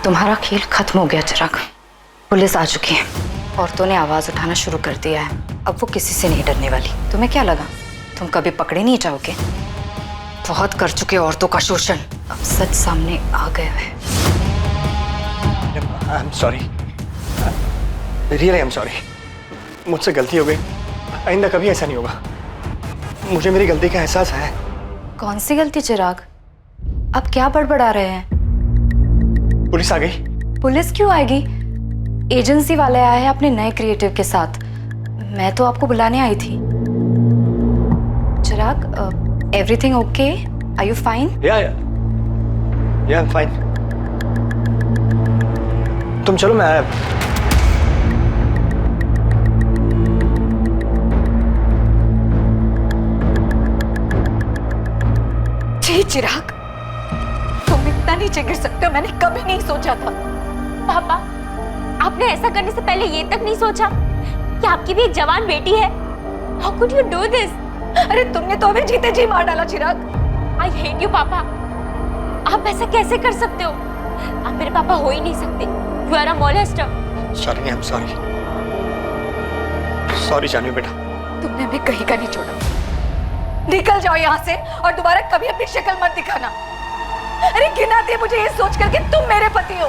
तुम्हारा खेल खत्म हो गया चिराग। पुलिस आ चुकी है, औरतों ने आवाज उठाना शुरू कर दिया है। अब वो किसी से नहीं डरने वाली। तुम्हें क्या लगा तुम कभी पकड़े नहीं जाओगे? बहुत कर चुके औरतों का शोषण, अब सच सामने आ गया है। आई am sorry, really I am sorry. मुझसे गलती हो गई, आइंदा कभी ऐसा नहीं होगा। मुझे मेरी गलती का एहसास है। कौन सी गलती चिराग? अब क्या बड़बड़ा रहे हैं? पुलिस आ गई। पुलिस क्यों आएगी? एजेंसी वाले आए हैं अपने नए क्रिएटिव के साथ। मैं तो आपको बुलाने आई थी। Chirag, everything okay? Are you fine? या आई एम फाइन। तुम चलो, मैं आया। जी चिराग, तुम इतना नीचे गिर सकते हो, मैंने कभी नहीं सोचा था। पापा, आपने ऐसा करने से पहले ये तक नहीं सोचा कि आपकी भी एक जवान बेटी है? How could you do this? अरे तुमने तो हमें जीते जी मार डाला चिराग। I hate you पापा। आप ऐसा कैसे कर सकते हो? आप मेरे पापा हो ही नहीं सकते। You are a molester। Shalini, I am sorry. Sorry Janvi बेटा। तुमने हमें कहीं का नहीं छोड़ा। निकल जाओ यहाँ से और दोबारा कभी अपनी शक्ल मत दिखाना। अरे घिन आती है मुझे ये सोच करके तुम मेरे पति हो।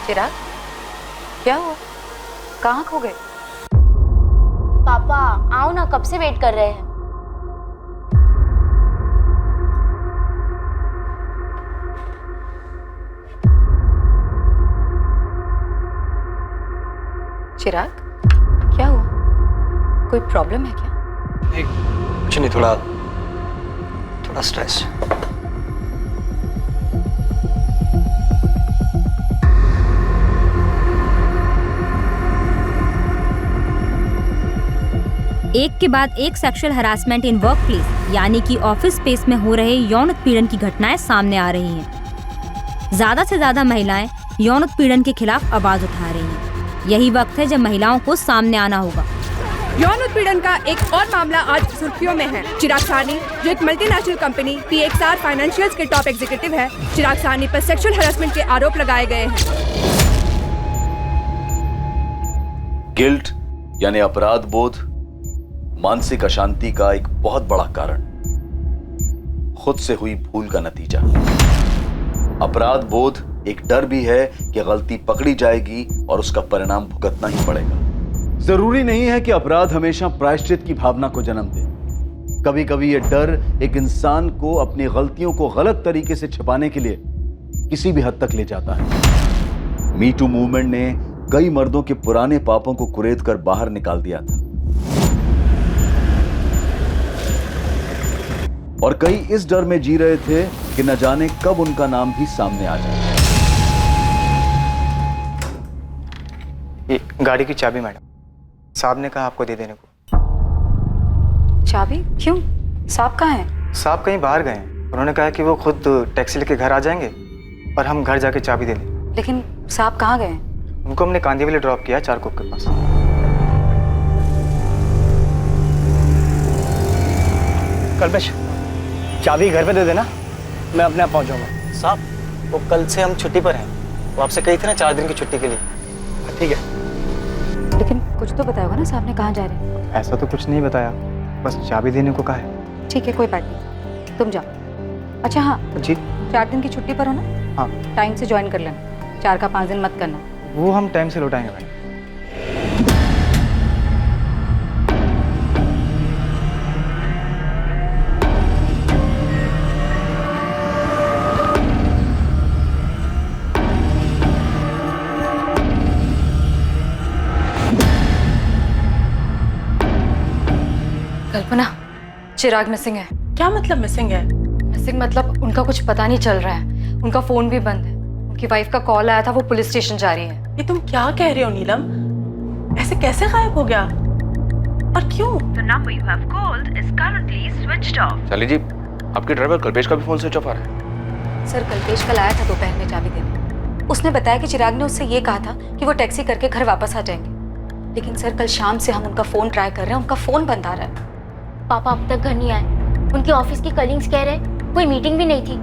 चिराग, क्या हुआ? कहाँ खो गए? पापा आओ ना, कब से वेट कर रहे हैं। चिराग, क्या हुआ? कोई प्रॉब्लम है क्या? कुछ नहीं, थोड़ा स्ट्रेस। एक के बाद एक sexual harassment in work place यानी कि ऑफिस स्पेस में हो रहे यौन उत्पीड़न की घटनाएं सामने आ रही हैं। ज्यादा से ज्यादा महिलाएं यौन उत्पीड़न के खिलाफ आवाज उठा रही हैं। यही वक्त है जब महिलाओं को सामने आना होगा। यौन उत्पीड़न का एक और मामला आज सुर्खियों में है। चिराग साहनी, जो एक मल्टीनेशनल कंपनी PXR फाइनेंशियल्स के टॉप एग्जीक्यूटिव है, चिराग साहनी पर सेक्सुअल हरासमेंट के आरोप लगाए गए हैं। गिल्ट यानी अपराध बोध मानसिक अशांति का एक बहुत बड़ा कारण, खुद से हुई भूल का नतीजा। अपराध बोध एक डर भी है कि गलती पकड़ी जाएगी और उसका परिणाम भुगतना ही पड़ेगा। जरूरी नहीं है कि अपराध हमेशा प्रायश्चित की भावना को जन्म दे। कभी कभी यह डर एक इंसान को अपनी गलतियों को गलत तरीके से छिपाने के लिए किसी भी हद तक ले जाता है। मी टू मूवमेंट ने कई मर्दों के पुराने पापों को कुरेद कर बाहर निकाल दिया था और कई इस डर में जी रहे थे कि न जाने कब उनका नाम भी सामने आ जाए। ये गाड़ी की चाबी मैडम, साहब ने कहा आपको दे देने को। चाबी? क्यों? साहब कहाँ हैं? साहब कहीं बाहर गए हैं। उन्होंने कहा कि वो खुद टैक्सी लेके घर आ जाएंगे और हम घर जाके चाबी दे दें। लेकिन साहब कहाँ गए? उनको हमने कांदीवली ड्रॉप किया, चारकोप के पास। कल्पेश, चाबी घर पे दे देना, मैं अपने आप पहुंच जाऊंगा। साहब, वो कल से हम छुट्टी पर हैं। वो आपसे कही थी ना 4 दिन की छुट्टी के लिए। ठीक है। लेकिन कुछ तो बताया होगा ना साहब ने कहाँ जा रहे हैं? ऐसा तो कुछ नहीं बताया, बस चाबी देने को कहा है। ठीक है, कोई बात नहीं, तुम जाओ। अच्छा हाँ जी, 4 दिन की छुट्टी पर हो ना? हाँ। टाइम से ज्वाइन कर लेना, 4 का 5 दिन मत करना। वो हम टाइम से लौटाएंगे मैडम। कल्पना, चिराग मिसिंग है। क्या मतलब मिसिंग है? मिसिंग मतलब उनका कुछ पता नहीं चल रहा है। उनका फोन भी बंद है। उनकी वाइफ का कॉल आया था, वो पुलिस स्टेशन जा रही है। ये तुम क्या कह रहे हो नीलम? ऐसे कैसे गायब हो गया और क्यों? The number you have called is currently switched off. शाली जी, आपके ड्राइवर कल्पेश का भी फोन स्विच ऑफ आ रहा है। सर, कल्पेश कल आया था दोपहर में चाबी देने। उसने बताया कि चिराग ने उससे ये कहा था कि वो टैक्सी करके घर वापस आ जाएंगे। लेकिन सर, कल शाम से हम उनका फोन ट्राई कर रहे हैं, उनका फोन बंद आ रहा है। पापा अब तक घर नहीं आए। उनके ऑफिस की कलीग्स कह रहे कोई मीटिंग भी नहीं थी।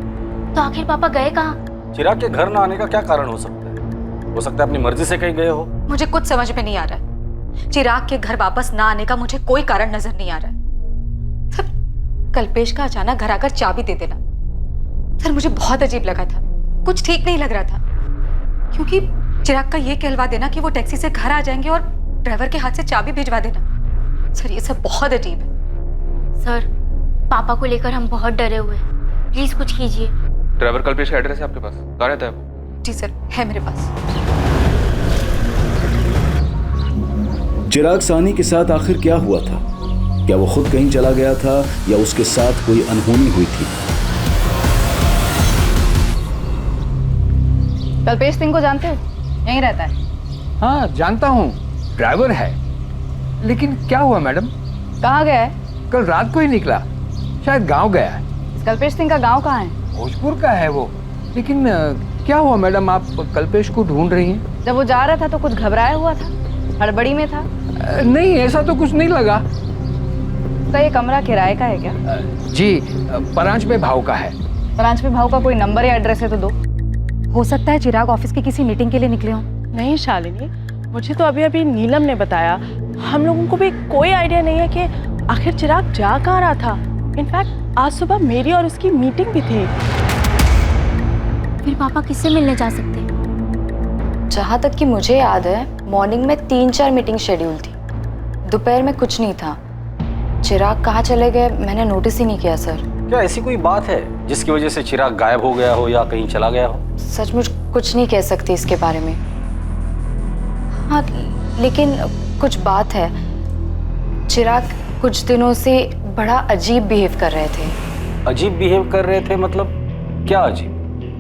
तो आखिर पापा गए कहाँ? चिराग के घर ना आने का क्या कारण हो सकता है? हो सकता है अपनी मर्जी से कहीं गए हो। मुझे कुछ समझ में नहीं आ रहा है। चिराग के घर वापस ना आने का मुझे कोई कारण नजर नहीं आ रहा है। सर, कल्पेश का अचानक घर आकर चाबी दे देना, सर मुझे बहुत अजीब लगा था। कुछ ठीक नहीं लग रहा था, क्योंकि चिराग का ये कहलवा देना कि वो टैक्सी से घर आ जाएंगे और ड्राइवर के हाथ से चाबी भिजवा देना, सर ये सब बहुत अजीब है। सर, पापा को लेकर हम बहुत डरे हुए हैं, प्लीज कुछ कीजिए। ड्राइवर कल्पेश का एड्रेस है आपके पास? कहाँ रहता है वो? जी सर, है मेरे पास। चिराग सानी के साथ आखिर क्या हुआ था? क्या वो खुद कहीं चला गया था या उसके साथ कोई अनहोनी हुई थी? कल्पेश सिंह को जानते हो? यहीं रहता है। हाँ जानता हूँ, ड्राइवर है। लेकिन क्या हुआ मैडम? कहाँ गया है? कल रात को ही निकला, शायद गांव गया है। कल्पेश सिंह का गांव कहाँ है? भोजपुर का है वो। लेकिन क्या हुआ मैडम, आप कल्पेश को ढूंढ रही हैं? जब वो जा रहा था तो कुछ घबराया हुआ था, हड़बड़ी में था। नहीं, ऐसा तो कुछ नहीं लगा। तो ये कमरा किराए का है क्या? जी, परांच पे भाव का है। परांच पे भाव का कोई नंबर या एड्रेस है तो दो। हो सकता है चिराग ऑफिस की किसी मीटिंग के लिए निकले हों। नहीं शालिनी, मुझे तो अभी नीलम ने बताया। हम लोगों को भी कोई आइडिया नहीं है कि आखिर चिराग जा कहाँ रहा था। इनफैक्ट आज सुबह मेरी और उसकी मीटिंग भी थी। फिर पापा किससे मिलने जा सकते? जहाँ तक कि मुझे याद है, मॉर्निंग में 3-4 मीटिंग शेड्यूल थी, दोपहर में कुछ नहीं था। चिराग कहाँ चले गए मैंने नोटिस ही नहीं किया सर। क्या ऐसी कोई बात है जिसकी वजह से चिराग गायब हो गया हो या कहीं चला गया हो? सचमुच कुछ नहीं कह सकती इसके बारे में। हाँ, लेकिन कुछ बात है। चिराग कुछ दिनों से बड़ा अजीब बिहेव कर रहे थे। अजीब बिहेव कर रहे थे मतलब क्या अजीब?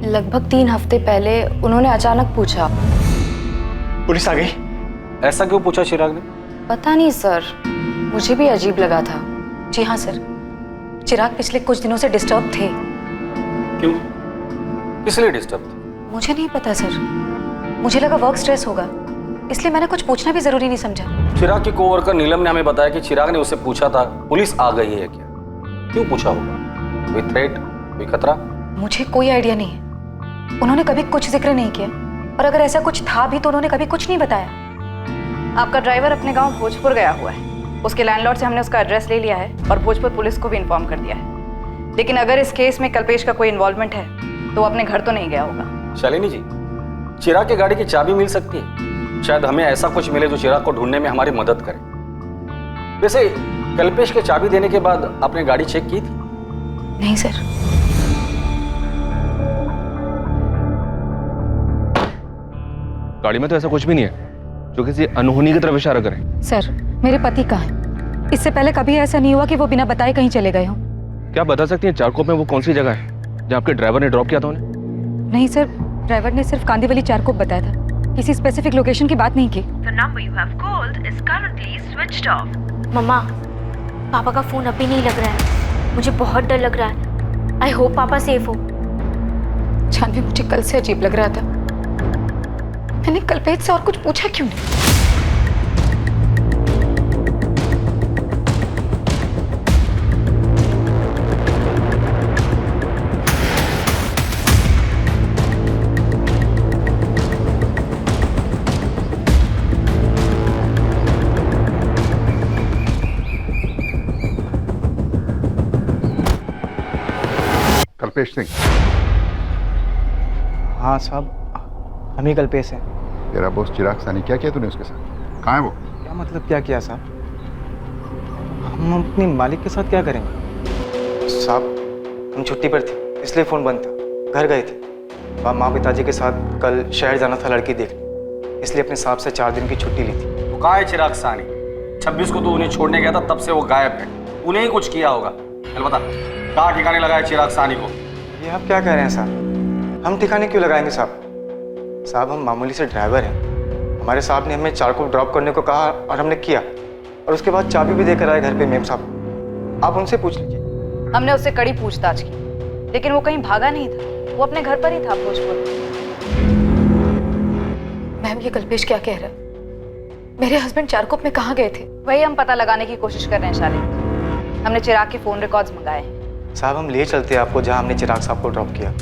लगभग 3 हफ्ते पहले उन्होंने अचानक पूछा, पुलिस आ गई? ऐसा क्यों पूछा चिराग ने? पता नहीं सर, मुझे भी अजीब लगा था। जी हाँ सर, चिराग पिछले कुछ दिनों से डिस्टर्ब थे। क्यों? किस लिए डिस्टर्ब थे? मुझे नहीं पता सर, मुझे लगा वर्क स्ट्रेस होगा, इसलिए मैंने कुछ पूछना भी जरूरी नहीं समझा। चिराग की कोवर्कर नीलम ने हमें बताया कि चिराग ने उससे पूछा था पुलिस आ गई है क्या। क्यों पूछा होगा? कोई थ्रेट, कोई खतरा? मुझे कोई आइडिया नहीं है। उन्होंने कभी कुछ जिक्र नहीं किया, और अगर ऐसा कुछ था भी तो उन्होंने कभी कुछ नहीं बताया। आपका ड्राइवर अपने गांव भोजपुर गया हुआ है। उसके लैंडलॉर्ड से हमने उसका एड्रेस ले लिया है और भोजपुर पुलिस को भी इन्फॉर्म कर दिया है। लेकिन अगर इस केस में कल्पेश का कोई इन्वॉल्वमेंट है तो वो अपने घर तो नहीं गया होगा। शालिनी जी, चिराग की गाड़ी की चाबी मिल सकती है। शायद हमें ऐसा कुछ मिले जो चिराग को ढूंढने में हमारी मदद करे। वैसे कल्पेश के चाबी देने के बाद आपने गाड़ी चेक की थी? नहीं सर। गाड़ी में तो ऐसा कुछ भी नहीं है जो किसी अनहोनी की तरफ इशारा करे। सर, मेरे पति कहाँ हैं? इससे पहले कभी ऐसा नहीं हुआ कि वो बिना बताए कहीं चले गए हों। क्या बता सकती हैं चारकोप में वो कौन सी जगह है जहाँ आपके ड्राइवर ने ड्रॉप किया था उन्हें? नहीं सर, ड्राइवर ने सिर्फ कांदीवली चारकोप बताया था, किसी स्पेसिफिक लोकेशन की बात नहीं की। The number you have called is currently switched off. मम्मा, पापा का फोन अभी नहीं लग रहा है, मुझे बहुत डर लग रहा है। आई होप पापा सेफ हो। जानवी, मुझे कल से अजीब लग रहा था। मैंने कल्पेश से और कुछ पूछा क्यों नहीं? कल्पेश सिंह? हाँ साहब, हम ही कल्पेश हैं। तेरा बॉस चिराग सानी, क्या किया तूने उसके साथ? कहाँ है वो? क्या मतलब क्या किया साहब? हम अपने मालिक के साथ क्या करेंगे साहब? हम छुट्टी पर थे इसलिए फ़ोन बंद था, घर गए थे। माँ पिताजी के साथ कल शहर जाना था लड़की देखने, इसलिए अपने साहब से 4 दिन की छुट्टी ली थी। वो कहाँ है चिराग सानी? 26 को तो उन्हें छोड़ने गया था, तब से वो गायब है। उन्हें ही कुछ किया होगा। चल बता, कहाँ ठिकाने लगाया चिराग सानी को? ये आप क्या कह रहे हैं साहब? हम ठिकाने क्यों लगाएंगे साहब? साहब, हम मामूली से ड्राइवर हैं। हमारे साहब ने हमें चारकोप ड्रॉप करने को कहा और हमने किया, और उसके बाद चाबी भी देकर आए घर पे। मेम साहब, आप उनसे पूछ लीजिए। हमने उससे कड़ी पूछताछ की, लेकिन वो कहीं भागा नहीं था, वो अपने घर पर ही था भोजपुर। मैम, ये कल्पेश क्या कह रहा है? मेरे हस्बैंड चारकोप में कहाँ गए थे? वही हम पता लगाने की कोशिश कर रहे हैं शालिनी। हमने चिराग के फोन रिकॉर्ड्स मंगाए हैं। साहब, हम ले चलते हैं आपको जहाँ हमने चिराग साहब को ड्रॉप किया।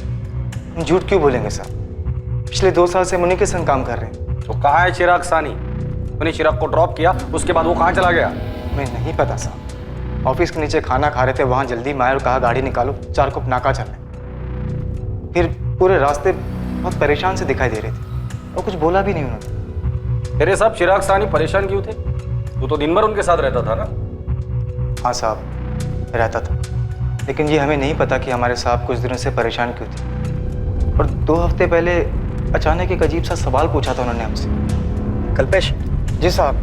हम झूठ क्यों बोलेंगे साहब? पिछले 2 साल से हम उन्हीं के संग काम कर रहे हैं। तो कहाँ है चिराग सानी? मैंने चिराग को ड्रॉप किया, उसके बाद वो कहाँ चला गया? हमें नहीं पता साहब। ऑफिस के नीचे खाना खा रहे थे, वहाँ जल्दी में आए और कहा गाड़ी निकालो, 4 कोप नाका चलने। फिर पूरे रास्ते बहुत परेशान से दिखाई दे रहे थे और कुछ बोला भी नहीं उन्होंने। तेरे साहब चिराग सानी परेशान क्यों थे? तू तो दिन भर उनके साथ रहता था ना? हाँ साहब, रहता था, लेकिन ये हमें नहीं पता कि हमारे साहब कुछ दिनों से परेशान क्यों थे। और 2 हफ्ते पहले अचानक एक अजीब सा सवाल पूछा था उन्होंने हमसे। कल्पेश। जी साहब।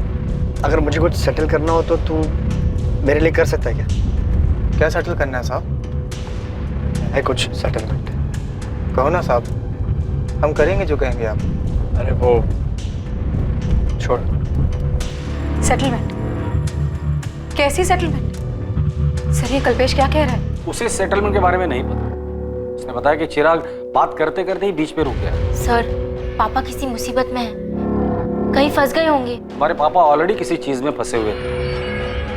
अगर मुझे कुछ सेटल करना हो तो तू मेरे लिए कर सकता है क्या? क्या सेटल करना है साहब? है कुछ सेटलमेंट? कहो ना साहब, हम करेंगे जो कहेंगे आप। अरे वो छोड़। सेटलमेंट? कैसी सेटलमेंट? सर ये कल्पेश क्या कह रहा है? उसे सेटलमेंट के बारे में नहीं पता। उसने बताया कि चिराग बात करते करते ही बीच पे रुक गया। सर पापा किसी मुसीबत में हैं, कहीं फंस गए होंगे। हमारे पापा ऑलरेडी किसी चीज में फंसे हुए थे,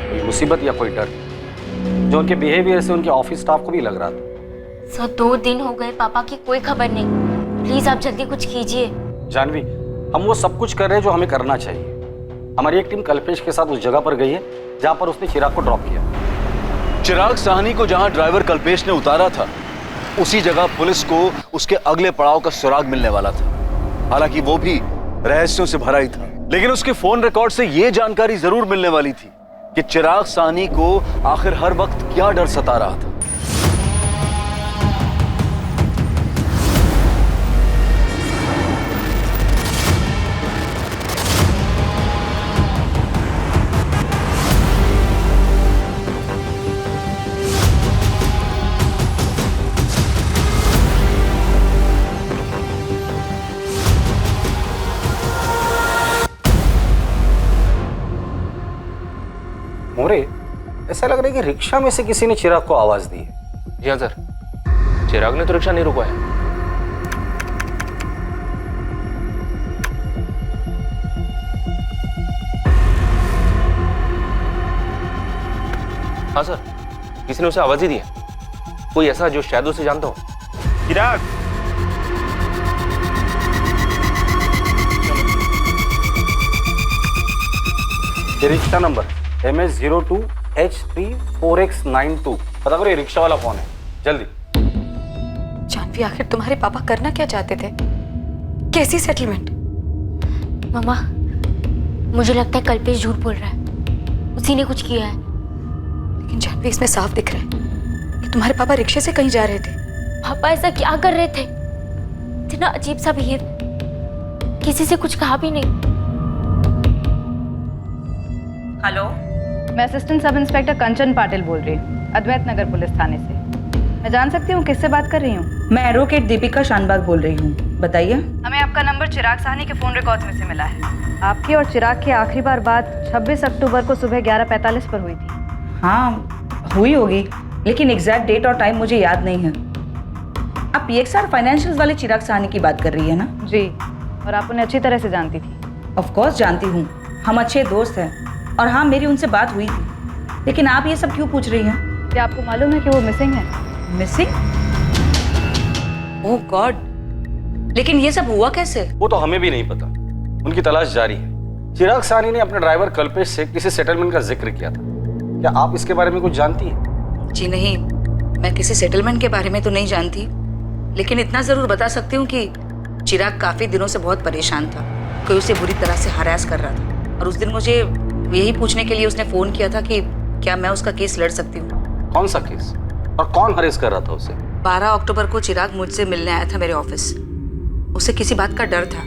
कोई मुसीबत या कोई डर, जो उनके बिहेवियर से उनके ऑफिस स्टाफ को भी लग रहा था। सर 2 दिन हो गए, पापा की कोई खबर नहीं। प्लीज आप जल्दी कुछ कीजिए। जानवी, हम वो सब कुछ कर रहे हैं जो हमें करना चाहिए। हमारी एक टीम कल्पेश के साथ उस जगह पर गई है जहां पर उसने चिराग को ड्रॉप किया। चिराग साहनी को जहां ड्राइवर कल्पेश ने उतारा था, उसी जगह पुलिस को उसके अगले पड़ाव का सुराग मिलने वाला था। हालांकि वो भी रहस्यों से भरा ही था, लेकिन उसके फोन रिकॉर्ड से यह जानकारी जरूर मिलने वाली थी कि चिराग साहनी को आखिर हर वक्त क्या डर सता रहा था। मोरे, ऐसा लग रहा है कि रिक्शा में से किसी ने चिराग को आवाज दी है। जी हाँ सर, चिराग ने तो रिक्शा नहीं रुकवाया। हाँ सर, किसी ने उसे आवाज ही दी है, कोई ऐसा जो शायद उसे जानता हो। चिराग। ये रिक्शा नंबर MS02H34X92, पता करो ये रिक्शा वाला कौन है, जल्दी। जानवी, आखिर तुम्हारे पापा करना क्या चाहते थे? कैसी सेटलमेंट? मामा, मुझे लगता है कल्पेश झूठ बोल रहा है, उसी ने कुछ किया है। लेकिन जानवी, इसमें साफ दिख रहा है कि तुम्हारे पापा रिक्शे से कहीं जा रहे थे। पापा ऐसा क्या कर रहे थे? इतना अजीब सा बिहेव, किसी से कुछ कहा भी नहीं। हेलो, मैं असिस्टेंट सब इंस्पेक्टर कंचन पाटिल बोल रही हूँ, अद्वैत नगर पुलिस थाने से। मैं जान सकती हूँ किससे बात कर रही हूँ? मैं एडवोकेट दीपिका शानबाग बोल रही हूँ, बताइए। हमें आपका नंबर चिराग साहनी के फोन रिकॉर्ड्स में से मिला है। आपकी और चिराग की आखिरी बार बात 26 अक्टूबर को सुबह 11:45 पर हुई थी। हाँ, हुई होगी, लेकिन एग्जैक्ट डेट और टाइम मुझे याद नहीं है। आप PXR फाइनेंशियल्स वाले चिराग साहनी की बात कर रही है ना? जी, और आप उन्हें अच्छी तरह से जानती थी। ऑफ कोर्स जानती हूँ, हम अच्छे दोस्त हैं, और हाँ मेरी उनसे बात हुई थी। लेकिन आप ये सब क्यों पूछ रही हैं? क्या आपको मालूम है कि वो मिसिंग है? मिसिंग? ओह गॉड, लेकिन ये सब हुआ कैसे? वो तो हमें भी नहीं पता, उनकी तलाश जारी है। चिराग साहनी ने अपने ड्राइवर कल्पेश से किसी सेटलमेंट का जिक्र किया था, क्या आप इसके बारे में कुछ जानती हैं? जी नहीं, मैं किसी सेटलमेंट के बारे में तो नहीं जानती, लेकिन इतना जरूर बता सकती हूँ कि चिराग काफी दिनों से बहुत परेशान था, कोई उसे बुरी तरह से हरास कर रहा था, और उस दिन मुझे यही पूछने के लिए उसने फोन किया था कि क्या मैं उसका केस लड़ सकती हूँ। कौन सा केस और कौन हरेस कर रहा था उसे? 12 अक्टूबर को चिराग मुझसे मिलने आया था मेरे ऑफिस। उसे किसी बात का डर था।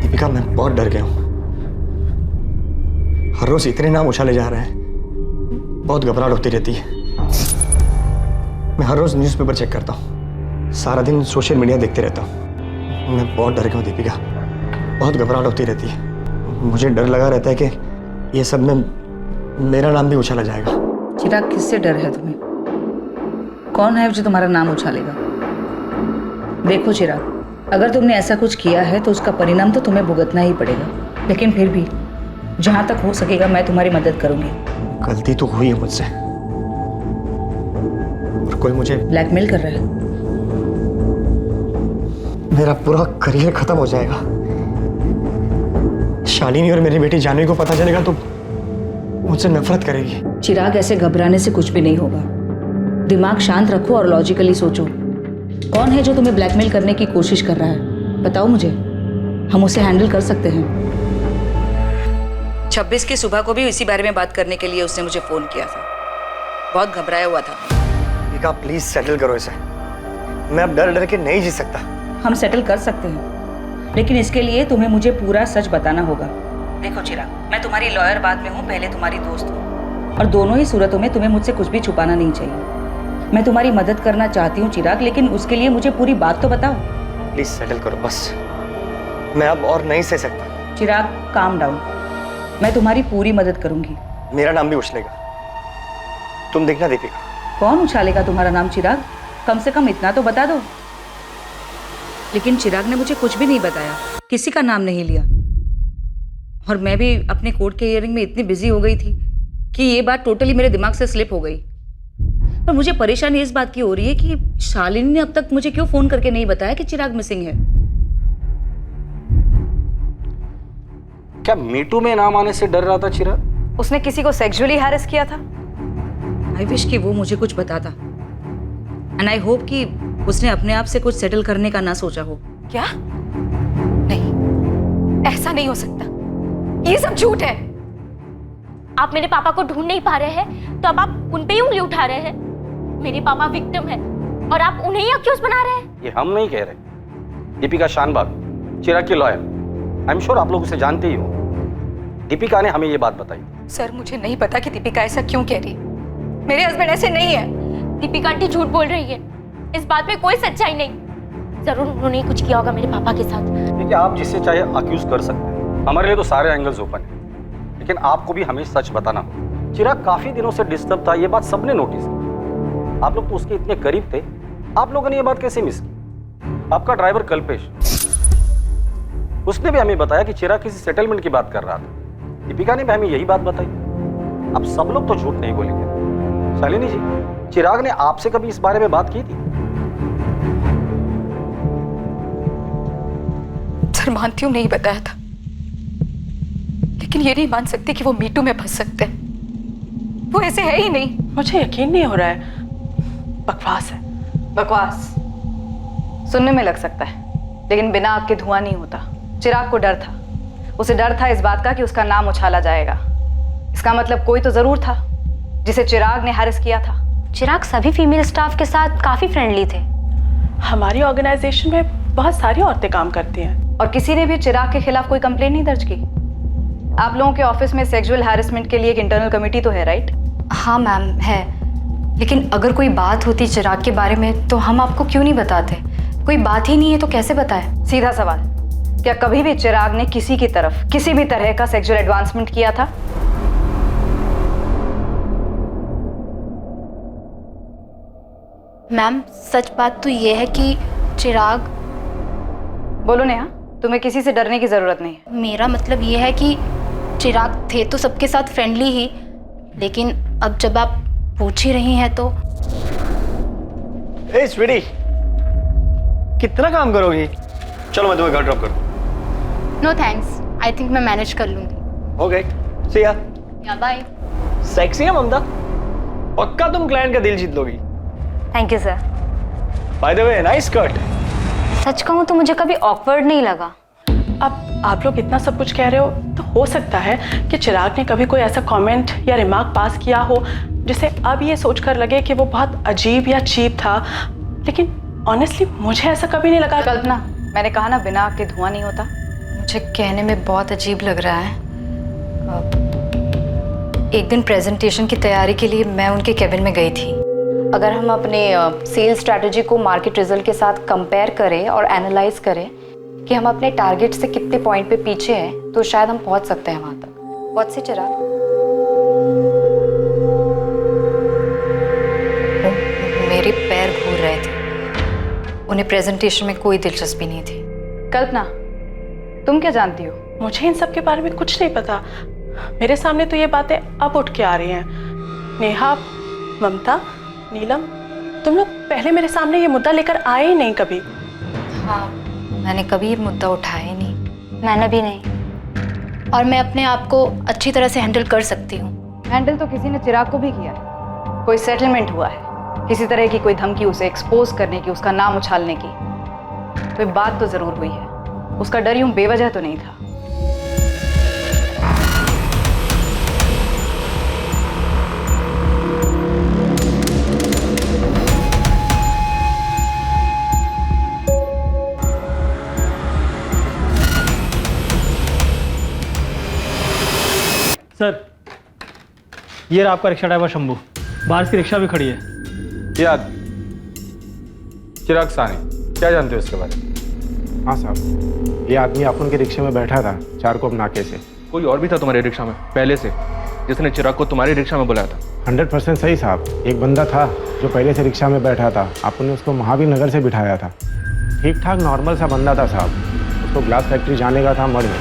दीपिका, मैं बहुत डर गया हूँ। हर रोज इतने नाम उछाले जा रहे हैं, बहुत घबराहट होती रहती है। मैं हर रोज न्यूज़पेपर चेक करता हूँ, सारा दिन सोशल मीडिया देखते रहता हूँ। मैं बहुत डर गया हूँ दीपिका, बहुत घबराहट होती रहती है। मुझे डर लगा रहता है कि ये सब में मेरा नाम भी उछाला जाएगा। चिराग, किससे डर है तुम्हें? कौन है जो तुम्हारा नाम उछालेगा? देखो चिराग, अगर तुमने ऐसा कुछ किया है तो उसका परिणाम तो तुम्हें भुगतना ही पड़ेगा, लेकिन फिर भी जहां तक हो सकेगा मैं तुम्हारी मदद करूंगी। गलती तो हुई है मुझसे, और कोई मुझे ब्लैकमेल कर रहा है। मेरा पूरा करियर खत्म हो जाएगा। शालिनी और मेरी बेटी जानवी को पता चलेगा तो मुझसे नफरत करेगी। चिराग, ऐसे घबराने से कुछ भी नहीं होगा। दिमाग शांत रखो और लॉजिकली सोचो। कौन है जो तुम्हें ब्लैकमेल करने की कोशिश कर रहा है? बताओ मुझे, हम उसे हैंडल कर सकते हैं। 26 की सुबह को भी इसी बारे में बात करने के लिए उसने मुझे फोन किया था। बहुत घबराया हुआ था। दीपिका प्लीज सेटल करो इसे। मैं अब डर डर के नहीं जी सकता। हम सेटल कर सकते हैं, लेकिन इसके लिए तुम्हें मुझे पूरा सच बताना होगा। देखो चिराग, मैं तुम्हारी लॉयर बाद में हूँ, पहले तुम्हारी दोस्त हूँ, और दोनों ही सूरतों में तुम्हें मुझसे कुछ भी छुपाना नहीं चाहिए। मैं तुम्हारी मदद करना चाहती हूँ चिराग, लेकिन उसके लिए मुझे पूरी बात तो बताओ। प्लीज सेटल करो बस, मैं अब और नहीं सह सकता। चिराग काम डाउन, मैं तुम्हारी पूरी मदद करूंगी। मेरा नाम भी उछलेगा, तुम देखना दीपिका। कौन उछालेगा तुम्हारा नाम चिराग? कम से कम इतना तो बता दो। लेकिन चिराग ने मुझे कुछ भी नहीं बताया, किसी का नाम नहीं लिया, और मैं भी अपने कोर्ट के हियरिंग में इतनी बिजी हो गई थी कि ये बात टोटली मेरे दिमाग से स्लिप हो गई। पर मुझे परेशानी इस बात की हो रही है कि शालिनी ने अब तक मुझे क्यों फोन करके नहीं बताया कि चिराग मिसिंग है। क्या मीटू में नाम आने से डर रहा था चिराग? उसने किसी को सेक्सुअली हैरेस किया था। आई विश कि वो मुझे कुछ बताता, एंड आई होप कि उसने अपने आप से कुछ सेटल करने का ना सोचा हो। क्या? नहीं, ऐसा नहीं हो सकता, ये सब झूठ है। आप मेरे पापा को ढूंढ नहीं पा रहे हैं तो अब आप उन पे ही उंगली उठा रहे हैं। मेरे पापा विक्टिम है और आप उन्हें ही अक्यूज बना रहे हैं। ये हम नहीं कह रहे। दीपिका शानबाग, चिराग की लॉयर, आई एम श्योर आप लोग उसे जानते ही हो। दीपिका ने हमें ये बात बताई। सर मुझे नहीं पता कि दीपिका ऐसा क्यों कह रही है। मेरे हस्बैंड ऐसे नहीं है। दीपिका आंटी झूठ बोल रही है, इस बात में कोई सच्चाई नहीं। जरूर उन्होंने कुछ किया होगा मेरे पापा के साथ। देखिए, आप जिससे चाहे अक्यूज कर सकते हैं, हमारे लिए तो सारे एंगल्स ओपन है, लेकिन आपको भी हमें सच बताना होगा। चिराग काफी दिनों से डिस्टर्ब था, ये बात सबने नोटिस की। आप लोग तो उसके इतने करीब थे, आप लोगों ने ये बात कैसे मिस की? आपका ड्राइवर कल्पेश, उसने भी हमें बताया कि चिराग किसी सेटलमेंट की बात कर रहा था। दीपिका ने भी हमें यही बात बताई। अब सब लोग तो झूठ नहीं बोलेंगे। शालिनी जी, चिराग ने आपसे कभी इस बारे में बात की थी? सर मानती हूँ नहीं बताया था, लेकिन ये नहीं मान सकती कि वो मीटू में फंस सकते हैं। वो ऐसे है ही नहीं। मुझे यकीन नहीं हो रहा है। बकवास है। बकवास सुनने में लग सकता है, लेकिन बिना आग के धुआं नहीं होता। चिराग को डर था, उसे डर था इस बात का कि उसका नाम उछाला जाएगा। इसका मतलब कोई तो जरूर था जिसे चिराग ने हैरेस किया था। चिराग सभी फीमेल स्टाफ के साथ काफी फ्रेंडली थे। हमारी ऑर्गेनाइजेशन में बहुत सारी औरतें काम करती हैं, और किसी ने भी चिराग के खिलाफ कोई कंप्लेंट नहीं दर्ज की। आप लोगों के ऑफिस में सेक्सुअल हैरेसमेंट के लिए एक इंटरनल कमेटी तो है, राइट? हाँ मैम है, लेकिन अगर कोई बात होती चिराग के बारे में तो हम आपको क्यों नहीं बताते? कोई बात ही नहीं है तो कैसे बताए? सीधा सवाल, क्या कभी भी चिराग ने किसी की तरफ किसी भी तरह का सेक्सुअल एडवांसमेंट किया था? मैम सच बात तो ये है कि चिराग। बोलो नेहा, तुम्हें किसी से डरने की जरूरत नहीं है। मेरा मतलब ये है कि चिराग थे तो सबके साथ फ्रेंडली ही, लेकिन अब जब आप पूछ ही रही हैं तो। ए स्वीटी, कितना काम करोगी? चलो मैं तुम्हें घर ड्रॉप कर दूं। नो थैंक्स, आई थिंक मैं मैनेज कर लूंगी। ओके, सी या। या बाय। सेक्सी है ममता, पक्का तुम क्लाइंट का दिल जीत लोगी। Thank you sir. By the way, nice cut. सच कहूँ तो मुझे कभी ऑकवर्ड नहीं लगा। अब आप लोग इतना सब कुछ कह रहे हो तो हो सकता है कि चिराग ने कभी कोई ऐसा कमेंट या रिमार्क पास किया हो जिसे अब ये सोचकर लगे कि वो बहुत अजीब या चीप था, लेकिन ऑनेस्टली मुझे ऐसा कभी नहीं लगा। कल्पना, मैंने कहा ना बिना आग के धुआं नहीं होता। मुझे कहने में बहुत अजीब लग रहा है। एक दिन प्रेजेंटेशन की तैयारी के लिए मैं उनके केबिन में गई थी। अगर हम अपने सेल्स स्ट्रैटेजी को मार्केट रिजल्ट के साथ कंपेयर करें और एनालाइज करें कि हम अपने टारगेट से कितने पॉइंट पे पीछे हैं, तो शायद हम पहुंच सकते हैं वहां तक। बहुत से चिराग, मेरे पैर घूर रहे थे। उन्हें प्रेजेंटेशन में कोई दिलचस्पी नहीं थी। कल्पना, तुम क्या जानती हो? मुझे इन सब के बारे में कुछ नहीं पता। मेरे सामने तो ये बातें अब उठ के आ रही हैं। नेहा, ममता, नीलम, तुम लोग पहले मेरे सामने ये मुद्दा लेकर आए ही नहीं कभी। हाँ, मैंने कभी ये मुद्दा उठाया ही नहीं। मैंने भी नहीं, और मैं अपने आप को अच्छी तरह से हैंडल कर सकती हूँ। हैंडल तो किसी ने चिराग को भी किया है। कोई सेटलमेंट हुआ है, किसी तरह की कोई धमकी उसे एक्सपोज करने की, उसका नाम उछालने की, कोई बात तो जरूर हुई है। उसका डर यूं बेवजह तो नहीं था। सर, ये रहा आपका रिक्शा ड्राइवर शंभू। बाहर की रिक्शा भी खड़ी है। चिराग सानी, क्या जानते हो इसके बारे में? हाँ साहब, ये आदमी अपन के रिक्शे में बैठा था चारकोप नाके से। कोई और भी था तुम्हारे रिक्शा में पहले से जिसने चिराग को तुम्हारी रिक्शा में बुलाया था? 100% सही साहब। एक बंदा था जो पहले से रिक्शा में बैठा था, आपने उसको महावीर नगर से बिठाया था। ठीक ठाक नॉर्मल सा बंदा था साहब। उसको ग्लास फैक्ट्री जाने का था मड़ में।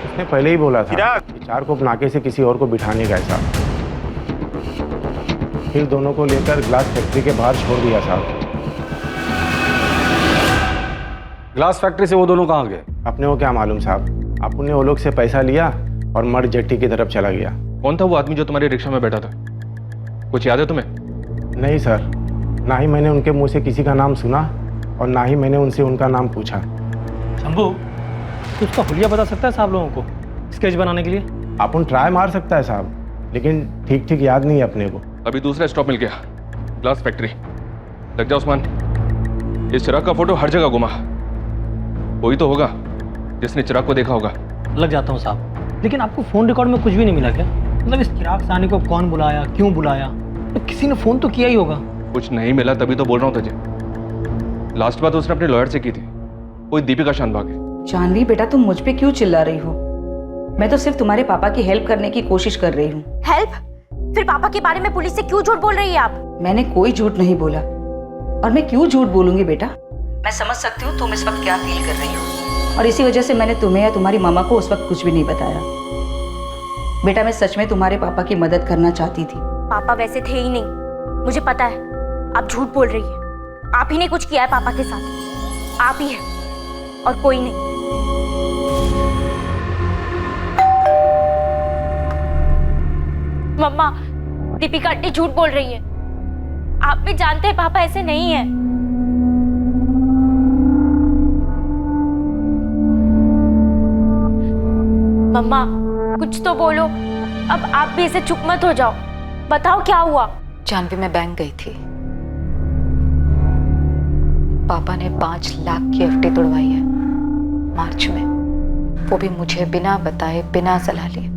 उसने पहले ही बोला था कि चारकोप नाके से किसी और को बिठाने का है साहब। फिर दोनों को लेकर ग्लास फैक्ट्री के बाहर छोड़ दिया साहब। ग्लास फैक्ट्री से वो दोनों कहाँ गए? अपने को क्या मालूम साहब। आपने वो लोग से पैसा लिया और मड़ जेट्टी की तरफ चला गया। कौन था वो आदमी जो तुम्हारे रिक्शा में बैठा था? कुछ याद है तुम्हें? नहीं सर, ना ही मैंने उनके मुंह से किसी का नाम सुना और ना ही मैंने उनसे उनका नाम पूछा। शंभू, तो उसका हुलिया बता सकता है साहब लोगों को स्केच बनाने के लिए? अपन ट्राई मार सकता है साहब, लेकिन ठीक ठीक याद नहीं है अपने को। अभी दूसरा स्टॉप मिल गया, ग्लास फैक्ट्री। लग जा उस्मान, इस चिराग का फोटो हर जगह घुमा। कोई तो होगा जिसने चिराग को देखा होगा। लग जाता हूँ साहब, लेकिन आपको फोन रिकॉर्ड में कुछ भी नहीं मिला क्या? मतलब इस चिराग सानी को कौन बुलाया, क्यों बुलाया? तो किसी ने फोन तो किया ही होगा। कुछ नहीं मिला तभी तो बोल रहा हूँ तुझे। लास्ट बात उसने अपने लॉयर से की थी, कोई दीपिका शानभाग है। जानवी बेटा, तुम मुझ पे क्यों चिल्ला रही हो? मैं तो सिर्फ तुम्हारे पापा की हेल्प करने की कोशिश कर रही हूँ। हेल्प? फिर पापा के बारे में पुलिस से क्यों झूठ बोल रही है आप? मैंने कोई झूठ नहीं बोला, और मैं क्यों झूठ बोलूंगी बेटा? मैं समझ सकती हूँ तुम इस वक्त क्या फील कर रही हो, और इसी वजह से मैंने तुम्हें या तुम्हारी मामा को उस वक्त कुछ भी नहीं बताया। बेटा, मैं सच में तुम्हारे पापा की मदद करना चाहती थी। पापा वैसे थे ही नहीं, मुझे पता है। आप झूठ बोल रही है। आप ही ने कुछ किया है पापा के साथ। आप ही है और कोई नहीं। मम्मा, दीपिका आंटी झूठ बोल रही है। आप भी जानते हैं पापा ऐसे नहीं है। मम्मा, कुछ तो बोलो। अब आप भी ऐसे चुप मत हो जाओ। बताओ क्या हुआ? जानवी, मैं बैंक गई थी। पापा ने 5 लाख की एफडी तोड़वाई है मार्च में, वो भी मुझे बिना बताए, बिना सलाह लिए।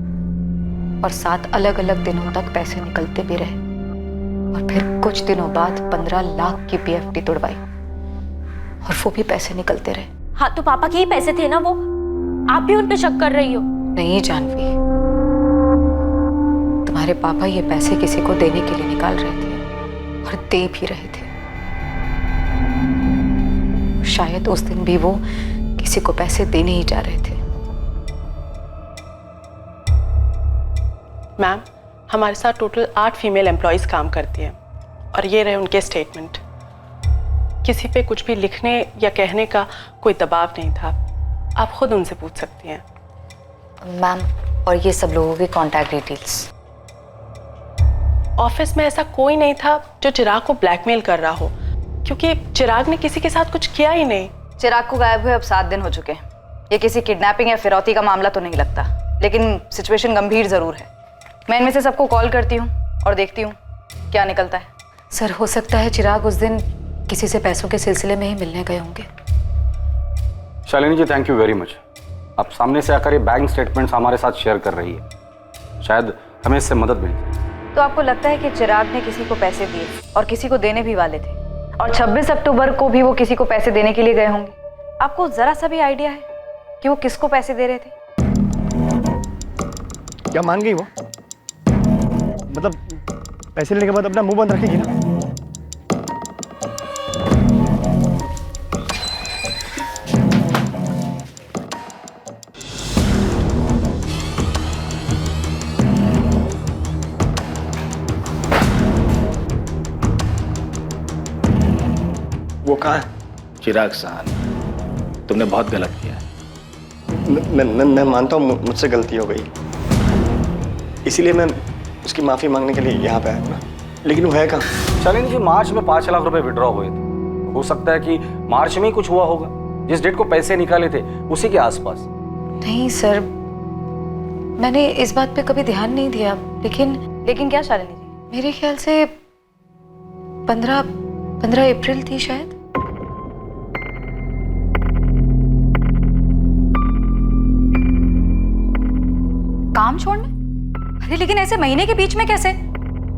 और 7 अलग अलग दिनों तक पैसे निकलते भी रहे, और फिर कुछ दिनों बाद 15 लाख की एफडी तोड़वाई, और वो भी पैसे निकलते रहे। हाँ, तो पापा के ही पैसे थे ना वो। आप भी उन पे शक कर रही हो? नहीं जानवी, तुम्हारे पापा ये पैसे किसी को देने के लिए निकाल रहे थे, और दे भी रहे थे। शायद उस दिन भी वो किसी को पैसे देने ही जा रहे थे। मैम, हमारे साथ टोटल 8 फीमेल एम्प्लॉयज़ काम करती हैं, और ये रहे उनके स्टेटमेंट। किसी पे कुछ भी लिखने या कहने का कोई दबाव नहीं था। आप खुद उनसे पूछ सकती हैं। मैम, और ये सब लोगों की कॉन्टैक्ट डिटेल्स? ऑफिस में ऐसा कोई नहीं था जो चिराग को ब्लैकमेल कर रहा हो, क्योंकि चिराग ने किसी के साथ कुछ किया ही नहीं। चिराग को गायब हुए अब 7 दिन हो चुके हैं। ये किसी किडनैपिंग या फिरौती का मामला तो नहीं लगता, लेकिन सिचुएशन गंभीर जरूर है। मैं इनमें से सबको कॉल करती हूँ और देखती हूँ क्या निकलता है। सर, हो सकता है चिराग उस दिन किसी से पैसों के सिलसिले में ही मिलने गए होंगे। शालिनी जी, थैंक यू वेरी मच। आप सामने से आकर ये बैंक स्टेटमेंट्स हमारे साथ शेयर कर रही है, शायद हमें इससे मदद मिले। तो आपको लगता है कि चिराग ने किसी को पैसे दिए और किसी को देने भी वाले थे, और 26 अक्टूबर को भी वो किसी को पैसे देने के लिए गए होंगे? आपको जरा सा भी आइडिया है कि वो किसको पैसे दे रहे थे? क्या मान गई वो? मतलब पैसे लेने के बाद अपना मुंह बंद रखेगी ना? वो कहाँ है? चिराग साहनी। तुमने बहुत गलत किया है। मैं मानता हूँ मुझसे गलती हो गई, इसीलिए मैं उसकी माफ़ी मांगने के लिए यहाँ पे आया, लेकिन वो है कहाँ? शालिनी जी, मार्च में 5 लाख रुपए विड्रॉ हुए थे। हो सकता है कि मार्च में ही कुछ हुआ होगा, जिस डेट को पैसे निकाले थे उसी के आसपास। नहीं सर, मैंने इस बात पे कभी ध्यान नहीं दिया, लेकिन क्या शालिनी जी? मेरे ख्याल से 15 अप्रैल थी शायद। काम छोड़ना? अरे लेकिन ऐसे महीने के बीच में कैसे?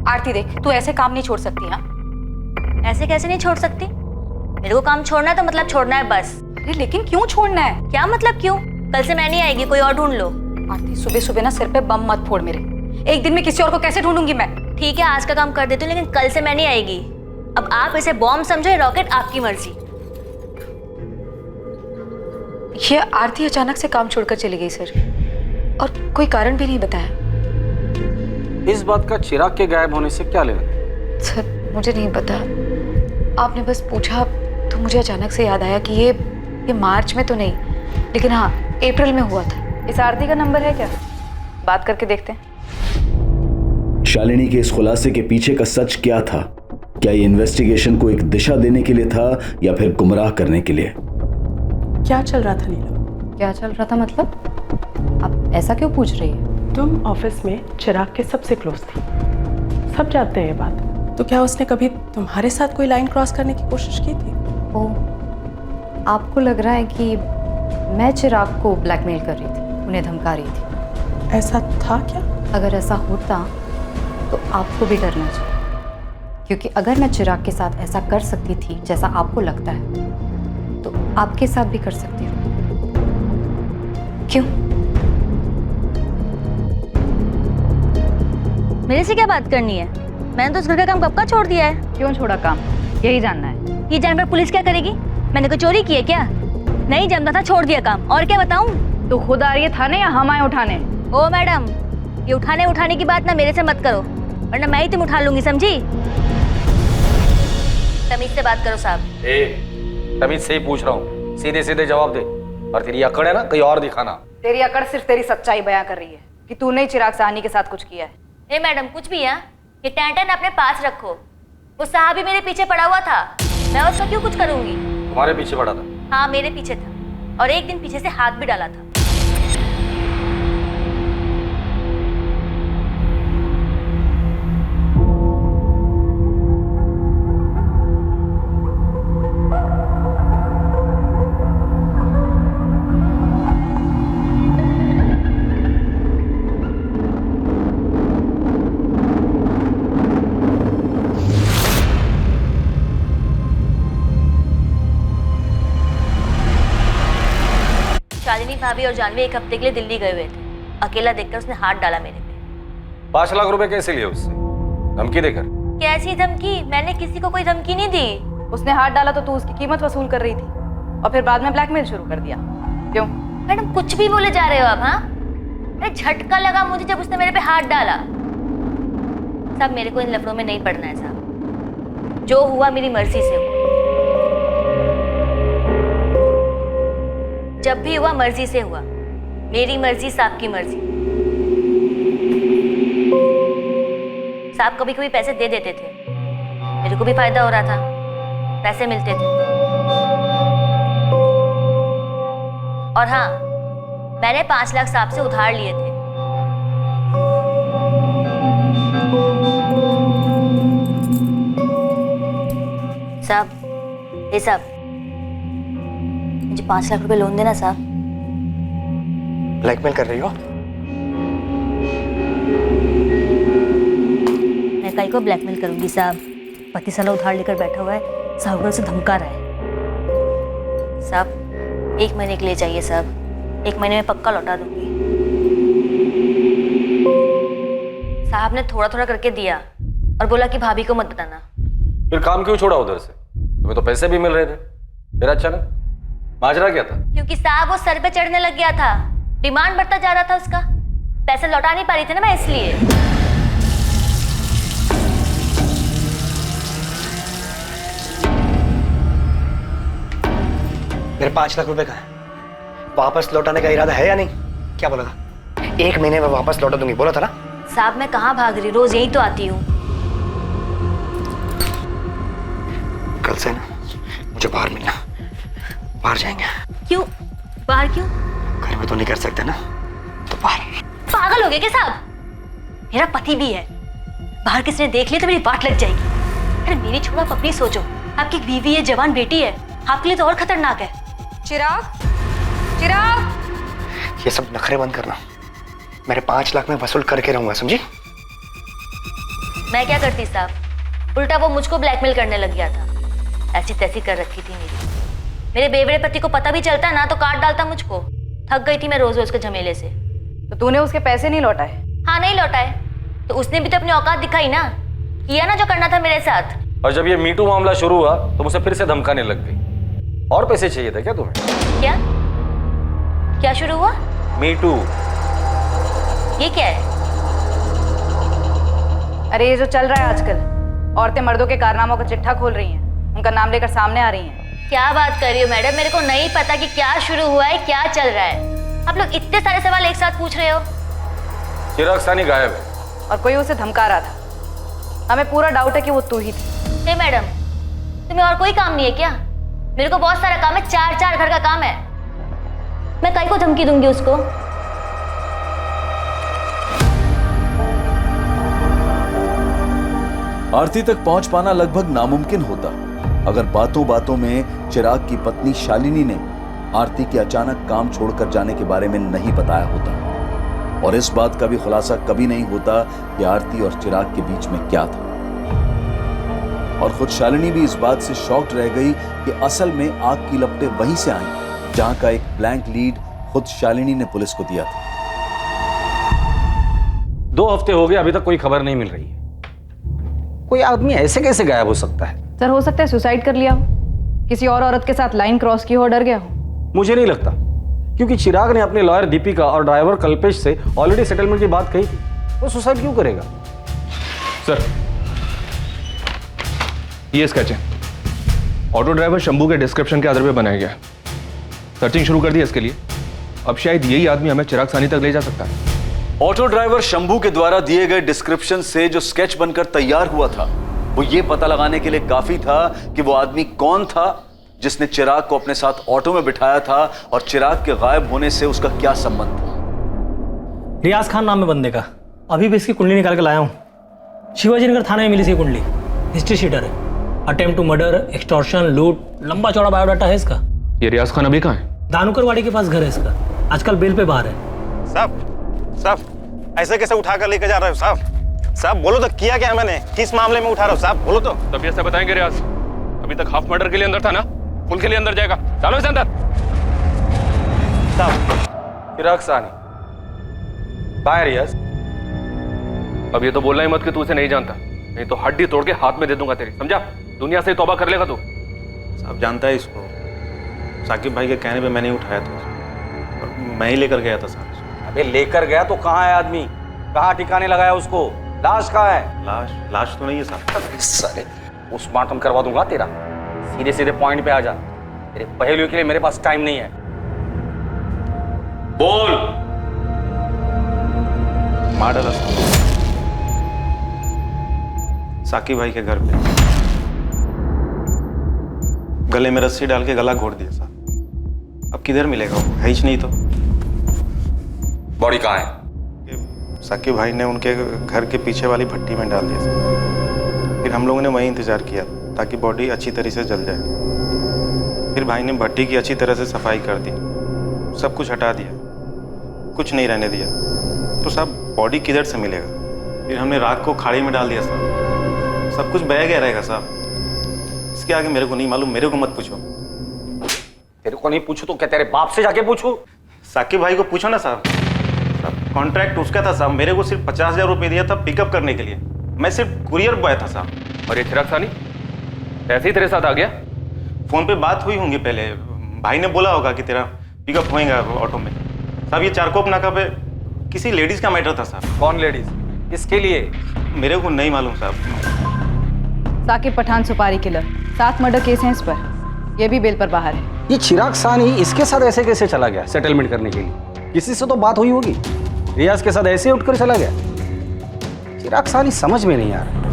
आरती देख, तू ऐसे काम नहीं छोड़ सकती। हाँ, ऐसे कैसे नहीं छोड़ सकती? मेरे को काम छोड़ना है तो मतलब छोड़ना है बस। अरे लेकिन क्यों छोड़ना है? क्या मतलब क्यों? कल से मैं नहीं आएगी, कोई और ढूंढ लो। आरती, सुबह सुबह ना सिर पे बम मत फोड़ मेरे। एक दिन में किसी और को कैसे ढूंढूंगी मैं? ठीक है, आज का काम कर देती हूँ, लेकिन कल से मैं नहीं आएगी। अब आप इसे बॉम्ब समझो, रॉकेट आपकी मर्जी। ये आरती अचानक से काम छोड़कर चली गई सर, और कोई कारण भी नहीं बताया। इस बात का चिराग के गायब होने से क्या लेना? सर मुझे नहीं पता, आपने बस पूछा तो मुझे अचानक से याद आया कि ये मार्च में तो नहीं, लेकिन हाँ अप्रैल में हुआ था। इस आरती का नंबर है क्या? बात करके देखते हैं। शालिनी के इस खुलासे के पीछे का सच क्या था? क्या ये इन्वेस्टिगेशन को एक दिशा देने के लिए था या फिर गुमराह करने के लिए? क्या चल रहा था नीलम? क्या चल रहा था मतलब? आप ऐसा क्यों पूछ रही है? तुम ऑफिस में चिराग के सबसे क्लोज थी, सब जानते हैं ये बात। तो क्या उसने कभी तुम्हारे साथ कोई लाइन क्रॉस करने की कोशिश की थी? ओह, आपको लग रहा है कि मैं चिराग को ब्लैकमेल कर रही थी, उन्हें धमका रही थी? ऐसा था क्या? अगर ऐसा होता तो आपको भी डरना चाहिए, क्योंकि अगर मैं चिराग के साथ ऐसा कर सकती थी जैसा आपको लगता है, तो आपके साथ भी कर सकती हूँ। क्यों? मेरे से क्या बात करनी है? मैंने तो उस घर का काम कब का छोड़ दिया है। क्यों छोड़ा काम, यही जानना है? ये जानने पर पुलिस क्या करेगी? मैंने कोई चोरी की है क्या? नहीं जमता था, छोड़ दिया काम। और क्या बताऊं? तो खुद आ रही है थाने या हम आए उठाने? ओ मैडम, ये उठाने की बात ना मेरे से मत करो, वरना मैं ही तुम उठा लूंगी, समझी? तमीज से बात करो साहब। तमीज से ही पूछ रहा हूँ, सीधे सीधे जवाब दे। और तेरी अकड़ है ना, कहीं और दिखाना। तेरी अकड़ सिर्फ तेरी सच्चाई बयां कर रही है कि तूने चिराग साहनी के साथ कुछ किया है। ए मैडम, कुछ भी है, ये टैंटन अपने पास रखो। वो साहब भी मेरे पीछे पड़ा हुआ था, मैं उसका क्यों कुछ करूंगी? तुम्हारे पीछे पड़ा था? हाँ मेरे पीछे था, और एक दिन पीछे से हाथ भी डाला था। शालिनी भाभी और जानवी एक हफ्ते के लिए दिल्ली गए हुए थे। अकेला देखकर उसने हाथ डाला मेरे पे। 5 लाख रुपए कैसे लिए उससे? धमकी देकर? कैसी धमकी? मैंने किसी को कोई धमकी नहीं दी। उसने हाथ डाला तो तू उसकी कीमत वसूल कर रही थी, और फिर बाद में ब्लैकमेल शुरू कर दिया। क्यों? मैडम कुछ भी बोले जा रहे हो आप? हाँ, अरे झटका लगा मुझे जब उसने मेरे पे हाथ डाला। साहब मेरे को इन लफड़ों में नहीं पड़ना है साहब, जो हुआ मेरी मर्जी से हुआ। जब भी हुआ मर्जी से हुआ, मेरी मर्जी साहब की मर्जी। साहब कभी कभी पैसे दे देते थे, मेरे को भी फायदा हो रहा था, पैसे मिलते थे। और हाँ, मैंने 5 लाख साहब से उधार लिए थे। साहब, ये साहब, मुझे 5 लाख रुपए लोन देना साहब। ब्लैकमेल कर रही हो? मैं काई को ब्लैकमेल करूंगी साहब? पति साला उधार लेकर बैठा हुआ है, साहूकार से धमका रहा है। साहब 1 महीने के लिए चाहिए साहब, 1 महीने में पक्का लौटा दूंगी। साहब ने थोड़ा थोड़ा करके दिया और बोला कि भाभी को मत बताना। फिर काम क्यों छोड़ा उधर से? तुम्हें तो पैसे भी मिल रहे थे, फिर अचानक माजरा क्या था? क्योंकि साहब वो सर पे चढ़ने लग गया था, डिमांड बढ़ता जा रहा था उसका, पैसे लौटा नहीं पा रही थी ना मैं, इसलिए। मेरे 5 लाख रुपए का है, वापस लौटाने का इरादा है या नहीं? क्या बोला था? 1 महीने में वापस लौटा दूंगी बोला था ना? साहब मैं कहाँ भाग रही, रोज यही तो आती हूँ। कल से ना मुझे बाहर मिलना, बाहर जाएंगे। क्यों बाहर क्यों? घर में तो नहीं कर सकते ना, तो बाहर। पागल हो गए क्या साहब? मेरा पति भी है, बाहर किसी ने देख लिया तो मेरी बात लग जाएगी। अरे मेरी छोड़ो, आप अपनी सोचो, आपकी बीवी है, जवान बेटी है, आपके लिए तो और खतरनाक है। चिराग, चिराग, ये सब नखरे बंद करना। मेरे 5 लाख में वसूल करके रहूंगा, समझी? मैं क्या करती साहब, उल्टा वो मुझको ब्लैकमेल करने लग गया था। ऐसी तैसी कर रखी थी मेरे बेवड़े पति को पता भी चलता ना तो काट डालता मुझको। थक गई थी मैं रोज रोज के झमेले से। तो तूने उसके पैसे नहीं लौटाए? हाँ नहीं लौटाए, तो उसने भी तो अपनी औकात दिखाई ना, किया ना जो करना था मेरे साथ। और जब ये मीटू मामला शुरू हुआ तो मुझे फिर से धमकाने लग गई। और पैसे चाहिए थे क्या तुम्हें? क्या क्या शुरू हुआ? मीटू। ये क्या है? अरे ये जो चल रहा है आजकल, औरतें मर्दों के कारनामों का चिट्ठा खोल रही हैं, उनका नाम लेकर सामने आ रही हैं। क्या बात कर रही हो मैडम, मेरे को नहीं पता कि क्या शुरू हुआ है, क्या चल रहा है। आप लोग इतने सारे सवाल एक साथ पूछ रहे हो। चिराग सानी गायब है और कोई उसे धमका रहा था। हमें पूरा डाउट है कि वो तू ही थी। हे मैडम, तुम्हें और कोई काम नहीं है क्या? मेरे को बहुत सारा काम है, 4 घर का काम है। मैं कहीं को धमकी दूंगी उसको? आरती तक पहुंच पाना लगभग नामुमकिन होता अगर बातों बातों में चिराग की पत्नी शालिनी ने आरती के अचानक काम छोड़कर जाने के बारे में नहीं बताया होता, और इस बात का भी खुलासा कभी नहीं होता कि आरती और चिराग के बीच में क्या था। और खुद शालिनी भी इस बात से शॉक्ड रह गई कि असल में आग की लपटें वहीं से आई जहां का एक ब्लैंक लीड खुद शालिनी ने पुलिस को दिया था। 2 हफ्ते हो गए, अभी तक कोई खबर नहीं मिल रही है। कोई आदमी ऐसे कैसे गायब हो सकता है? सर हो सकता है सुसाइड कर लिया हो, किसी और औरत के साथ लाइन क्रॉस की हो, डर गया हो। मुझे नहीं लगता, क्योंकि चिराग ने अपने लॉयर दीपिका और ड्राइवर कल्पेश से ऑलरेडी सेटलमेंट की बात कही थी। वो सुसाइड क्यों करेगा? सर ये स्केच है, ऑटो ड्राइवर शंभू के डिस्क्रिप्शन के आधार पर बनाया गया। सर्चिंग शुरू कर दी इसके लिए। अब शायद यही आदमी हमें चिराग सानी तक ले जा सकता है। ऑटो ड्राइवर शंभू के द्वारा दिए गए डिस्क्रिप्शन से जो स्केच बनकर तैयार हुआ था वो ये पता लगाने के लिए काफी था कि वो आदमी कौन था जिसने चिराग को अपने साथ ऑटो में बिठाया था और चिराग के गायब होने से उसका क्या संबंध था। रियाज खान नाम है बंदे का, अभी भी इसकी कुंडली निकाल के लाया हूं। शिवाजी नगर थाने में मिली थी कुंडली, हिस्ट्री शीटर है। अटेम्प्ट टू मर्डर, एक्सटॉर्शन, लूट, लंबा चौड़ा बायोडाटा है इसका। ये रियाज खान अभी कहाँ है? दानुकरवाड़ी के पास घर है इसका, आजकल बेल पे बाहर है। साहब ऐसे कैसे उठा कर लेकर जा रहे हो साहब? साहब बोलो तो, किया क्या है मैंने? किस मामले में उठा रहा हूँ साहब, बोलो तो। तब ऐसे बताएंगे रियाज, अभी तक हाफ मर्डर के लिए अंदर था ना, फुल के लिए अंदर जाएगा। चलो इसे अंदर। चिराग सानी कहाँ है रियाज? अब ये तो बोलना ही मत कि तू उसे नहीं जानता, नहीं तो हड्डी तोड़ के हाथ में दे दूंगा तेरी, समझा? दुनिया से तौबा कर लेगा तू। साहब जानता है इसको, साकिब भाई के कहने पे मैंने उठाया था, मैं ही लेकर गया था साहब। अबे लेकर गया तो कहाँ है आदमी? कहाँ ठिकाने लगाया उसको? लाश कहाँ है? लाश तो नहीं है साहब। साले पोस्टमार्टम करवा दूंगा तेरा। सीधे सीधे पॉइंट पे आ जा, तेरे पहेलियों के लिए मेरे पास टाइम नहीं है। बोल। मार डाला साकिब भाई के घर पे, गले में रस्सी डाल के गला घोट दिया साहब। अब किधर मिलेगा वो, है ही नहीं तो। बॉडी कहाँ है? साकिब भाई ने उनके घर के पीछे वाली भट्टी में डाल दिया साहब। फिर हम लोगों ने वहीं इंतजार किया ताकि बॉडी अच्छी तरह से जल जाए। फिर भाई ने भट्टी की अच्छी तरह से सफाई कर दी, सब कुछ हटा दिया, कुछ नहीं रहने दिया। तो साहब बॉडी किधर से मिलेगा? फिर हमने रात को खाड़ी में डाल दिया साहब, सब कुछ बह गया रहेगा साहब। इसके आगे मेरे को नहीं मालूम, मेरे को मत पूछो। तेरे को नहीं पूछू तो क्या तेरे बाप से जाके पूछू? साकिब भाई को पूछो ना साहब। कॉन्ट्रैक्ट उसका था साहब, मेरे को सिर्फ 50,000 रुपये दिया था पिकअप करने के लिए, मैं सिर्फ कुरियर बॉय था साहब। और ये चिराग सानी ऐसे ही तेरे साथ आ गया? फोन पे बात हुई होंगी पहले, भाई ने बोला होगा कि तेरा पिकअप होएगा ऑटो में। साहब ये चारकोप नाका पे किसी लेडीज का मैटर था साहब। कौन लेडीज? किसके लिए? मेरे को नहीं मालूम साहब। साकिब पठान सुपारी किलर, 7 मर्डर केस हैं इस पर। ये भी बेल पर बाहर है। ये चिराग सानी इसके साथ ऐसे कैसे चला गया सेटलमेंट करने के लिए? किसी से तो बात हुई होगी। रियाज के साथ ऐसे उठकर चला गया। चिराग सानी समझ में नहीं आ रहा।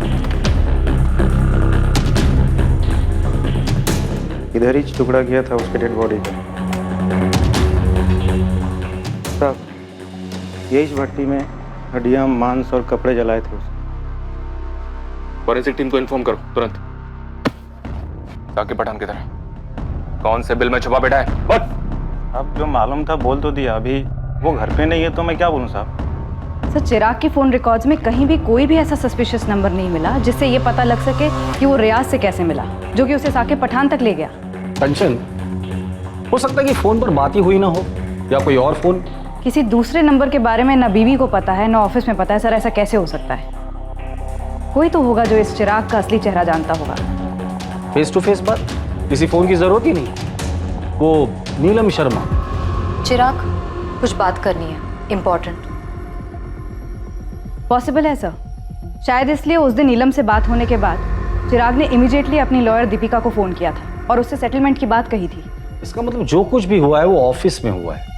इधर ही टुकड़ा किया था उसके डेड बॉडी का। साहब, यही भट्टी में हड्डियां, मांस और कपड़े जलाए थे उसने। फॉरेंसिक टीम को इन्फॉर्म करो तुरंत। साकिब पठान किधर है? कौन से बिल में छुपा बैठा है? बट अब जो मालूम था बोल तो दिया। अभी वो घर पे नहीं है तो मैं क्या बोलूं साहब? सर, चिराग की फोन रिकॉर्ड्स में कहीं भी कोई भी ऐसा सस्पिशियस नंबर नहीं मिला जिससे ये पता लग सके कि वो रियाज से कैसे मिला, जो कि उसे साकिब पठान तक ले गया। कंचन, हो सकता है कि फोन पर बात ही हुई ना हो, या कोई और फोन। किसी दूसरे नंबर के बारे में ना बीवी को पता है ना ऑफिस में पता है। सर, ऐसा कैसे हो सकता है? कोई तो होगा जो इस चिराग का असली चेहरा जानता होगा। फेस टू फेस बात, किसी फोन की जरूरत ही नहीं। वो नीलम शर्मा। चिराग, कुछ बात करनी है, इम्पोर्टेंट। पॉसिबल है सर। शायद इसलिए उस दिन नीलम से बात होने के बाद चिराग ने इमीडिएटली अपनी लॉयर दीपिका को फोन किया था और उससे सेटलमेंट की बात कही थी। इसका मतलब जो कुछ भी हुआ है वो ऑफिस में हुआ है।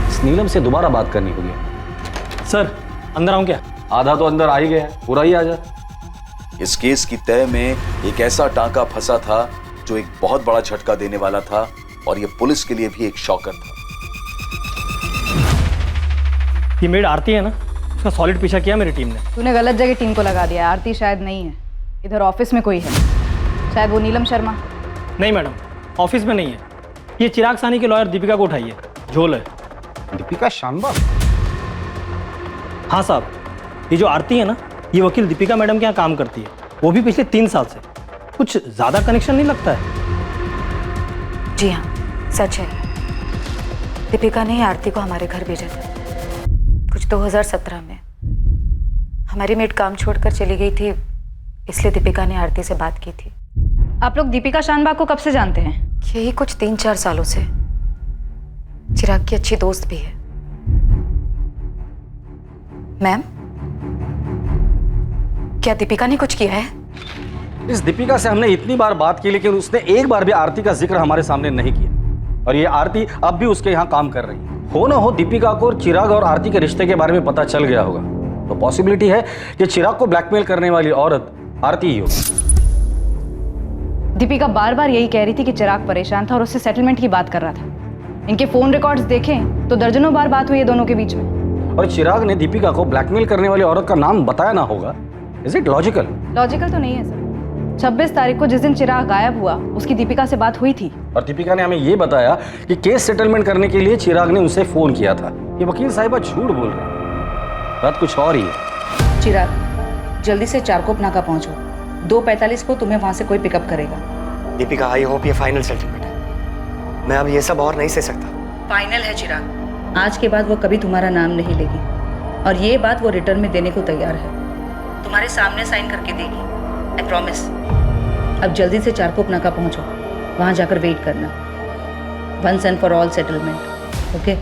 इस नीलम से दोबारा बात करनी होगी। सर, अंदर आऊं क्या? आधा तो अंदर आ ही गया, पूरा ही आ जा। इस केस की तह में एक ऐसा टांका फंसा था जो एक बहुत बड़ा झटका देने वाला था, और यह पुलिस के लिए भी एक शॉकर था। ये मेड आरती है ना, उसका सॉलिड पीछा किया मेरी टीम ने। तूने गलत जगह टीम को लगा दिया। आरती शायद नहीं है, इधर ऑफिस में कोई है। शायद वो नीलम शर्मा। नहीं मैडम, ऑफिस में नहीं है। ये चिराग सानी के लॉयर दीपिका को उठाइए, झोल है। दीपिका शानबाग? हाँ साहब, ये जो आरती है ना, ये वकील दीपिका मैडम के यहाँ काम करती है, वो भी पिछले 3 साल से। कुछ ज्यादा कनेक्शन नहीं लगता है? जी हाँ, सच है। दीपिका ने ही आरती को हमारे घर भेजा था कुछ 2017 में। हमारी मेड काम छोड़कर चली गई थी, इसलिए दीपिका ने आरती से बात की थी। आप लोग दीपिका शानबाग को कब से जानते हैं? यही कुछ 3-4 सालों से। चिराग की अच्छी दोस्त भी है। मैम, क्या दीपिका ने कुछ किया है? इस दीपिका से हमने इतनी बार बात की, लेकिन उसने एक बार भी आरती का जिक्र हमारे सामने नहीं किया। और ये आरती अब भी उसके यहाँ काम कर रही है। हो ना हो दीपिका को चिराग और आरती के रिश्ते के बारे में पता चल गया होगा, तो पॉसिबिलिटी है कि चिराग को ब्लैकमेल करने वाली औरत आरती ही होगी। दीपिका बार बार यही कह रही थी कि चिराग परेशान था और उससे सेटलमेंट की बात कर रहा था। इनके फोन रिकॉर्ड्स देखें तो दर्जनों बार बात हुई है दोनों के बीच में। और चिराग ने दीपिका को ब्लैकमेल करने वाली औरत का नाम बताया ना होगा। Is it logical? लॉजिकल तो नहीं है सर। 26 तारीख को जिस दिन चिराग गायब हुआ, उसकी दीपिका से बात हुई थी। और दीपिका ने हमें ये बताया कि केस सेटलमेंट करने के लिए चिराग ने उसे फोन किया था। ये वकील साहिबा झूठ बोल रहे हैं, बात कुछ और ही है। चिराग, जल्दी से चारकोप नाका पहुंचो। 2:45 को तुम्हें वहां से कोई पिकअप करेगा। दीपिका, आई होप ये फाइनल सेटलमेंट है। मैं अब ये सब और नहीं सह सकता। फाइनल है चिराग। आज के बाद वो कभी तुम्हारा नाम नहीं लेगी, और ये बात वो रिटर्न में देने को तैयार है। तुम्हारे सामने साइन करके देगी, आई प्रॉमिस। अब जल्दी से चारकोप नाका पहुंचो, वहां जाकर वेट करना। Once and for all settlement, okay?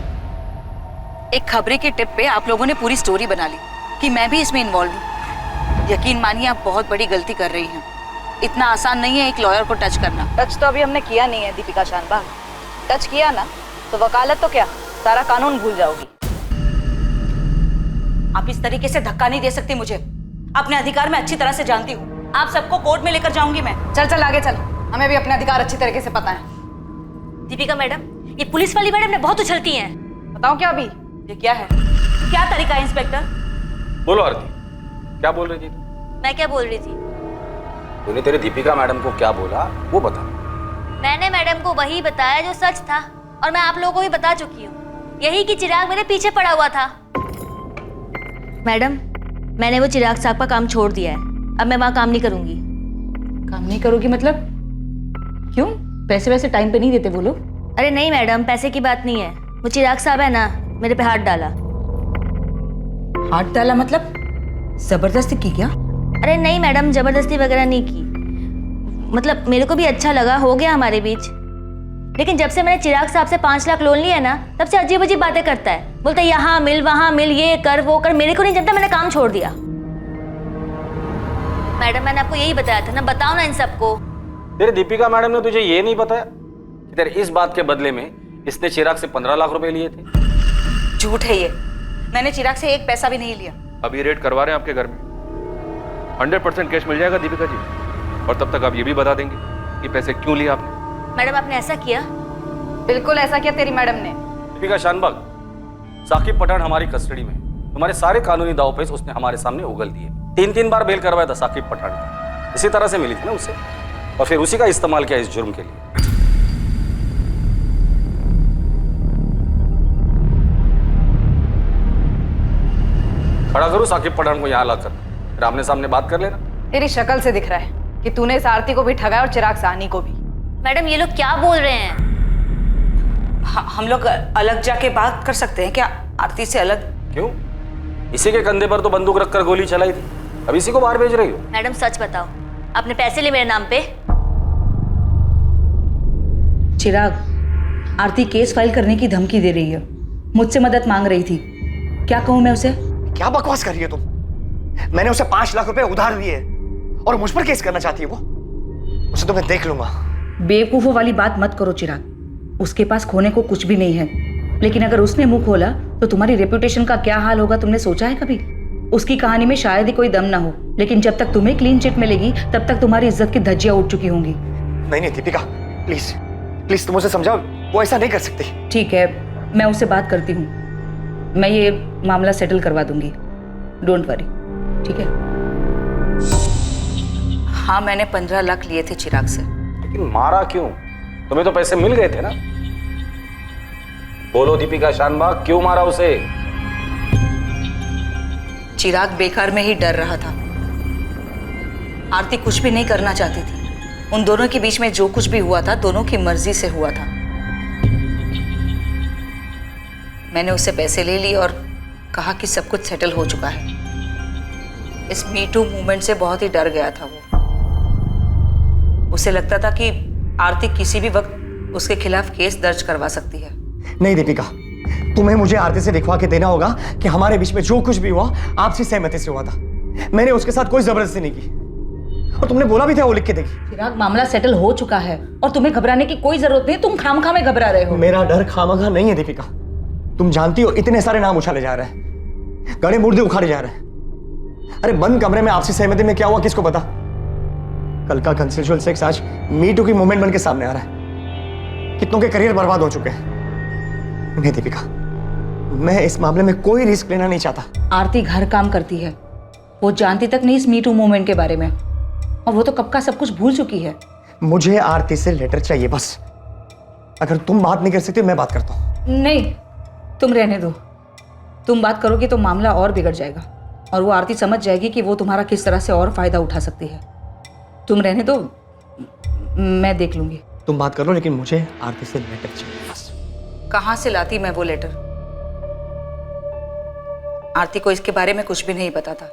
एक खबरें की टिप पे आप लोगों ने पूरी स्टोरी बना ली कि मैं भी इसमें इन्वॉल्व हूँ। यकीन मानिए, आप बहुत बड़ी गलती कर रही हैं। इतना आसान नहीं है एक लॉयर को टच करना। टच तो अभी हमने किया नहीं है दीपिका शानबाग। टच किया ना तो वकालत तो क्या, सारा कानून भूल जाओगी। आप इस तरीके से धक्का नहीं दे सकती मुझे। अपने अधिकार में अच्छी तरह से जानती हूँ। आप सबको कोर्ट में लेकर जाऊंगी मैं। चल चल आगे चल, हमें भी अपने अधिकार अच्छी तरीके से पता है। दीपिका मैडम, ये पुलिस वाली मैडम ने बहुत उछलती हैं। बताओ क्या अभी? ये क्या है? क्या तरीका है इंस्पेक्टर? बोलो आरती, क्या बोल रही थी? मैं क्या बोल रही थी? तूने तेरे दीपिका मैडम को क्या बोला वो बता। मैंने मैडम को वही बताया जो सच था, और मैं आप लोगों को भी बता चुकी हूँ। यही कि चिराग मेरे पीछे पड़ा हुआ था। मैडम, मैंने वो चिराग साहब का काम छोड़ दिया है। अब मैं वहाँ काम नहीं करूंगी। काम नहीं करोगी मतलब? क्यों? पैसे वैसे टाइम पे नहीं देते वो लोग? अरे नहीं मैडम, पैसे की बात नहीं है। वो चिराग साहब है ना, मेरे पे हाथ डाला। हाथ डाला मतलब जबरदस्ती की क्या? अरे नहीं मैडम, जबरदस्ती वगैरह नहीं की। मतलब मेरे को भी अच्छा लगा, हो गया हमारे बीच। लेकिन जब से मैंने चिराग साहब से 5 लाख लोन लिया ना, तब से अजीब अजीब बातें करता है। बोलता है यहाँ मिल, वहाँ मिल, ये कर वो कर। मेरे को नहीं जमता, मैंने काम छोड़ दिया। मैडम, मैंने आपको यही बताया था ना, बताओ ना इन सबको। तेरे दीपिका मैडम ने तुझे ये नहीं बताया कि तेरे इस बात के बदले में इसने चिराग से 15 लाख रुपए लिए थे? झूठ है ये। मैंने चिराग से एक पैसा भी नहीं लिया। अभी रेड करवा रहे हैं आपके घर में, 100% कैश मिल जाएगा दीपिका जी, और तब तक आप ये भी बता देंगे कि पैसे क्यों लिए आपने। मैडम आपने ऐसा किया? बिल्कुल ऐसा किया तेरी मैडम ने। दीपिका शानबाग, साकिब पठान हमारी कस्टडी में, तुम्हारे सारे कानूनी दांवपेच उसने हमारे सामने उगल दिए। 3 बार बेल करवाया था साकिब पठान का, इसी तरह से मिली थी ना उससे, और फिर उसी का इस्तेमाल किया इस जुर्म के लिए। खड़ा करूं साकिब पठान को यहाँ लाकर, फिर आमने सामने बात कर लेना। तेरी शक्ल से दिख रहा है कि तूने इस आरती को भी ठगाया और चिराग साहनी को भी। मैडम ये लोग क्या बोल रहे हैं? हम लोग अलग जाके बात कर सकते हैं क्या आरती से अलग? क्यों? इसी के कंधे पर तो बंदूक रखकर गोली चलाई थी, अब इसी को बाहर भेज रही हो? मैडम सच बताओ, आपने पैसे लिए मेरे नाम पे? चिराग, आरती केस फाइल करने की धमकी दे रही है, मुझसे मदद मांग रही थी। क्या कहूं मैं उसे? क्या बकवास कर रही है तुम? मैंने उसे 5 लाख रुपए उधार दिए और मुझ पर केस करना चाहती है वो? उसे तो मैं देख लूंगा। बेवकूफों वाली बात मत करो चिराग, उसके पास खोने को कुछ भी नहीं है, लेकिन अगर उसने मुंह खोला तो तुम्हारी रेपुटेशन का क्या हाल होगा तुमने सोचा है कभी? उसकी कहानी में शायद ही कोई दम ना हो, लेकिन जब तक तुम्हें क्लीन चिट मिलेगी तब तक तुम्हारी इज्जत की धज्जियां उठ चुकी होंगी। नहीं दीपिका, प्लीज प्लीज तुम उसे समझाओ, वो ऐसा नहीं कर सकती। ठीक है, मैं उससे बात करती हूँ, मैं ये मामला सेटल करवा दूंगी, डोंट वरी, ठीक है? हाँ, मैंने 15 लाख लिए थे चिराग से। लेकिन मारा क्यों? तुम्हें तो पैसे मिल गए थे ना? बोलो दीपिका शानबाग, क्यों मारा उसे? चिराग बेकार में ही डर रहा था। आरती कुछ भी नहीं करना चाहती थी, उन दोनों के बीच में जो कुछ भी हुआ था दोनों की मर्जी से हुआ था। मैंने उससे पैसे ले लिए और कहा कि सब कुछ सेटल हो चुका है। इस मी टू मूवमेंट से बहुत ही डर गया था वो। उसे लगता था कि आरती किसी भी वक्त उसके खिलाफ केस दर्ज करवा सकती है। नहीं दीपिका, तुम्हें मुझे आरती से दिखवा के देना होगा कि हमारे बीच में जो कुछ भी हुआ आपसी सहमति से हुआ था। मैंने उसके साथ कोई जबरदस्ती नहीं की, और तुमने बोला भी था वो लिख के देगी। चिराग, मामला सेटल हो चुका है और तुम्हें घबराने की कोई जरूरत नहीं। तुम खामखा में घबरा रहे हो। मेरा डर खामखा नहीं है दीपिका, तुम जानती हो इतने सारे नाम उछाले जा रहे हैं, गड़े मुर्दे उखाड़े जा रहे हैं। अरे बंद कमरे में आपसी सहमति में क्या हुआ किसको पता? कल का कंसेंशुअल सेक्स आज मी टू की मूवमेंट बन के सामने आ रहा है। कितनों के करियर बर्बाद हो चुके हैं। नहीं दीपिका, मैं इस मामले में कोई रिस्क लेना नहीं चाहता। आरती घर काम करती है, वो जानती तक नहीं इस मी टू मूवमेंट के बारे में, और वो तो कब का सब कुछ भूल चुकी है। मुझे आरती से लेटर चाहिए बस। अगर तुम बात नहीं कर सकते मैं बात करता हूं। नहीं, तुम रहने दो। तुम बात करोगे तो मामला और बिगड़ जाएगा और वो आरती समझ जाएगी कि वो तुम्हारा किस तरह से और फायदा उठा सकती है। तुम रहने दो, मैं देख लूंगी। तुम बात कर लो, लेकिन मुझे आरती से लेटर चाहिए बस। कहां से लाती मैं वो लेटर? आरती को इसके बारे में कुछ भी नहीं पता था,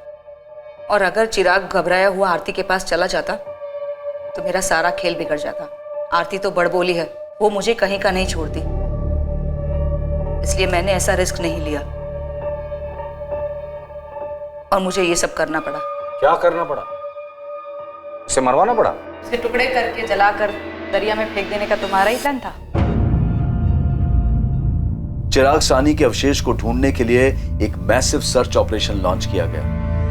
और अगर चिराग घबराया हुआ आरती के पास चला जाता तो मेरा सारा खेल बिगड़ जाता। आरती तो बड़बोली है, वो मुझे कहीं का नहीं छोड़ती, इसलिए मैंने ऐसा रिस्क नहीं लिया और मुझे ये सब करना पड़ा। क्या करना पड़ा? उसे मरवाना पड़ा? उसे टुकड़े करके जलाकर दरिया में फेंक देने का तुम्हारा ही प्लान था? चिराग साहनी के अवशेष को ढूंढने के लिए एक मैसिव सर्च ऑपरेशन लॉन्च किया गया,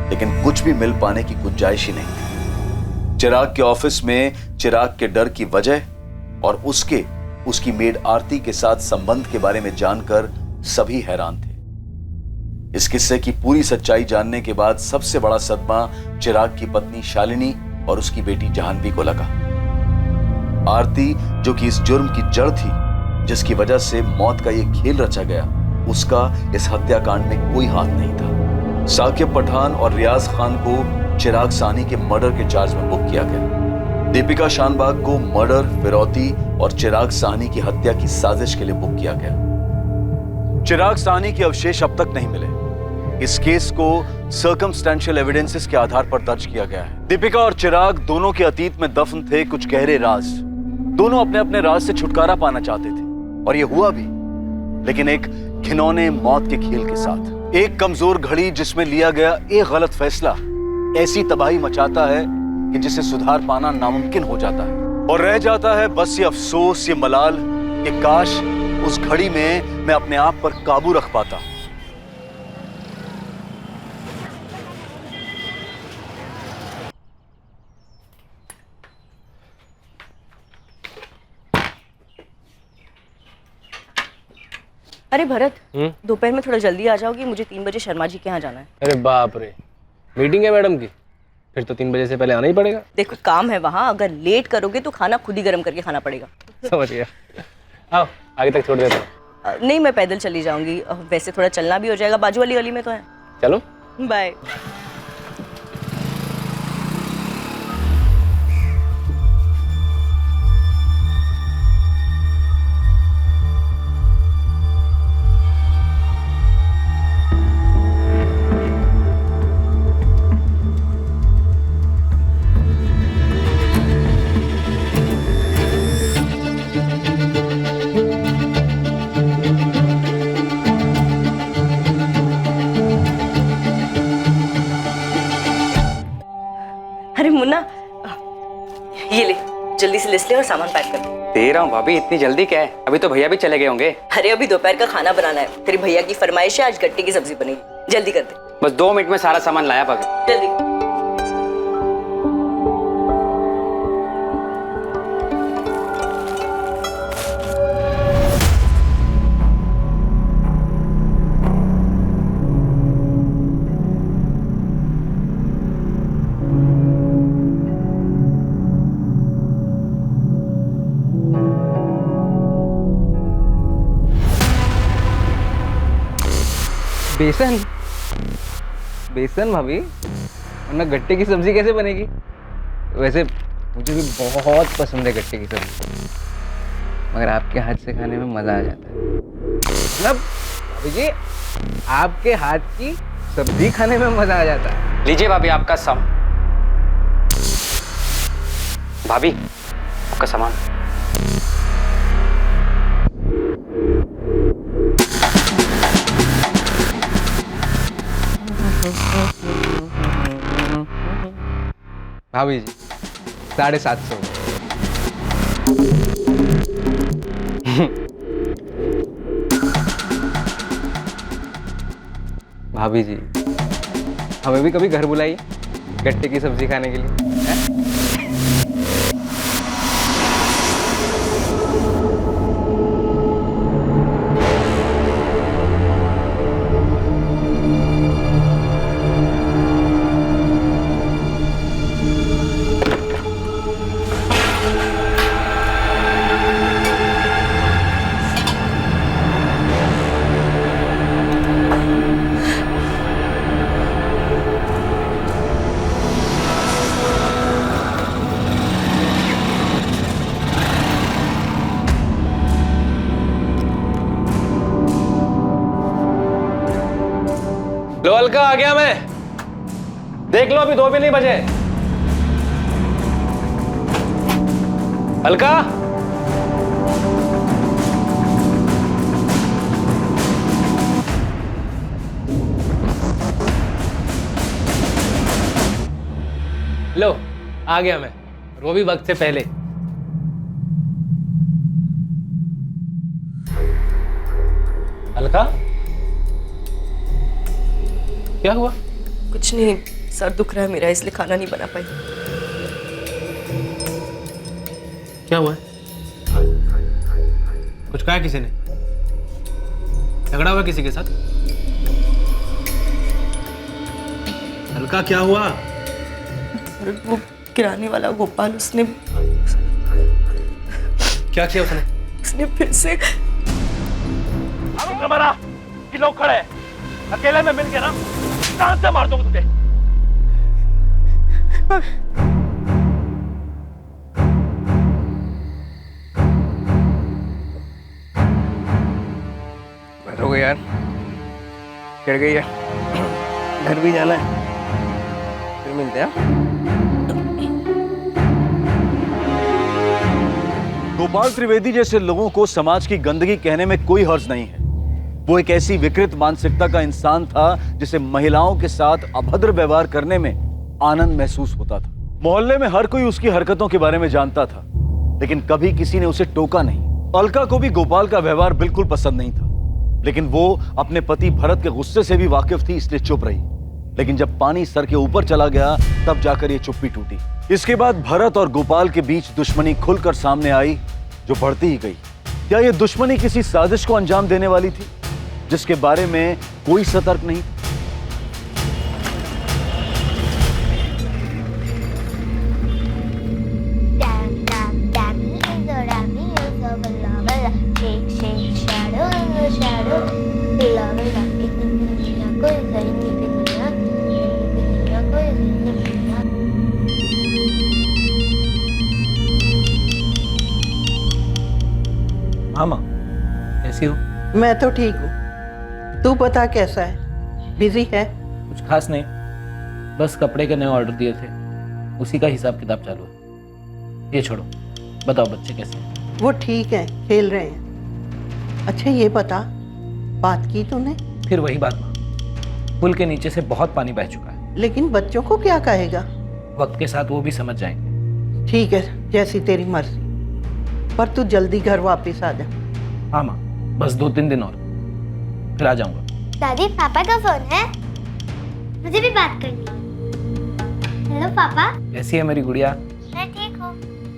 लेकिन कुछ भी मिल पाने की गुंजाइश ही नहीं थी। चिराग के ऑफिस में चिराग के डर की वजह और उसकी मेड आरती के साथ संबंध के बारे में जानकर सभी हैरान थे। इस किस्से की पूरी सच्चाई जानने के बाद सबसे बड़ा सदमा चिराग की पत्नी शालिनी और उसकी बेटी जाह्नवी को लगा। आरती, जो कि इस जुर्म की जड़ थी जिसकी वजह से मौत का यह खेल रचा गया, उसका इस हत्याकांड में कोई हाथ नहीं था। साकिब पठान और रियाज खान को चिराग साहनी के मर्डर के चार्ज में बुक किया गया। दीपिका शानबाग को मर्डर, फिरौती और चिराग साहनी की हत्या की साजिश के लिए बुक किया गया। चिराग साहनी के अवशेष अब तक नहीं मिले। इस केस को सर्कमस्टेंशियल एविडेंसेस के आधार पर दर्ज किया गया है। दीपिका और चिराग दोनों के अतीत में दफन थे कुछ गहरे राज। दोनों अपने अपने राज से छुटकारा पाना चाहते थे, और ये हुआ भी, लेकिन एक घिनौने मौत के खेल के साथ। एक कमजोर घड़ी जिसमें लिया गया एक गलत फैसला ऐसी तबाही मचाता है कि जिसे सुधार पाना नामुमकिन हो जाता है। और रह जाता है बस ये अफसोस, ये मलाल कि काश उस घड़ी में मैं अपने आप पर काबू रख पाता। अरे भरत, दोपहर में थोड़ा जल्दी आ जाओगी, मुझे 3 बजे शर्मा जी के यहाँ जाना है। अरे बाप रे, मीटिंग है मैडम की, फिर तो 3 बजे से पहले आना ही पड़ेगा। देखो काम है वहाँ, अगर लेट करोगे तो खाना खुद ही गर्म करके खाना पड़ेगा। समझ गया। आओ आगे तक छोड़ देता हूँ। नहीं, मैं पैदल चली जाऊंगी, वैसे थोड़ा चलना भी हो जाएगा, बाजू वाली गली में तो है। चलो बाय। अरे मुन्ना, ये ले, जल्दी से लिस्ट ले और सामान पैक कर दे। दे रहा हूँ भाभी, इतनी जल्दी क्या है? अभी तो भैया भी चले गए होंगे। अरे अभी दोपहर का खाना बनाना है, तेरी भैया की फरमाइश है, आज गट्टे की सब्जी बनेगी, जल्दी कर दे। बस 2 मिनट में सारा सामान लाया भाभी। जल्दी। बेसन? बेसन भाभी, वरना गट्टे की सब्जी कैसे बनेगी? वैसे मुझे भी बहुत पसंद है गट्टे की सब्जी, मगर आपके हाथ से खाने में मजा आ जाता है। मतलब भाभी जी, आपके हाथ की सब्जी खाने में मजा आ जाता है। लीजिए भाभी आपका भाभी आपका सामान। भाभी जी 750। भाभी जी, हमें भी कभी घर बुलाइए गट्टे की सब्जी खाने के लिए, है? लो अलका, आ गया मैं। देख लो, अभी 2 भी नहीं बजे। अलका, लो आ गया मैं, और वो भी वक्त से पहले। अलका, क्या हुआ? कुछ नहीं, सर दुख रहा है मेरा, इसलिए खाना नहीं बना पाई। क्या हुआ है? कुछ कहा किसी ने? झगड़ा हुआ किसी के साथ? अलका क्या हुआ? और वो किराने वाला गोपाल, उसने क्या किया उसने? उसने फिर से हमारा कि लोग खड़े हैं, अकेले में मिल के ना जान से मार दूंगा तुझे। बैठो यार, चढ़ गई है, घर भी जाना है, फिर मिलते हैं। गोपाल त्रिवेदी जैसे लोगों को समाज की गंदगी कहने में कोई हर्ज नहीं है। वो एक ऐसी विकृत मानसिकता का इंसान था जिसे महिलाओं के साथ अभद्र व्यवहार करने में आनंद महसूस होता था। मोहल्ले में हर कोई उसकी हरकतों के बारे में जानता था। लेकिन कभी किसी ने उसे टोका नहीं। अलका को भी गोपाल का व्यवहार बिल्कुल पसंद नहीं था, लेकिन वो अपने पति भरत के गुस्से से भी वाकिफ थी, इसलिए चुप रही। लेकिन जब पानी सर के ऊपर चला गया तब जाकर ये चुप्पी टूटी। इसके बाद भरत और गोपाल के बीच दुश्मनी खुलकर सामने आई, जो बढ़ती ही गई। क्या ये दुश्मनी किसी साजिश को अंजाम देने वाली थी, जिसके बारे में कोई सतर्क नहीं था? मामा कैसी हो? मैं तो ठीक हूँ, तू बता कैसा है? बिजी है? कुछ खास नहीं, बस कपड़े के नए ऑर्डर दिए थे, उसी का हिसाब किताब चालू है। ये छोड़ो, बताओ बच्चे कैसे हैं? वो ठीक है, खेल रहे हैं। अच्छा ये बता, बात की तूने? फिर वही बात माँ, पुल के नीचे से बहुत पानी बह चुका है। लेकिन बच्चों को क्या कहेगा? वक्त के साथ वो भी समझ जाएंगे। ठीक है, जैसी तेरी मर्जी, पर तू जल्दी घर वापस आ जा। हाँ माँ, बस 2-3 दिन और, फिर आ जाऊंगा। दादी, पापा का फोन है, मुझे भी बात करनी है। हेलो पापा। कैसी है मेरी गुड़िया? मैं ठीक हूँ।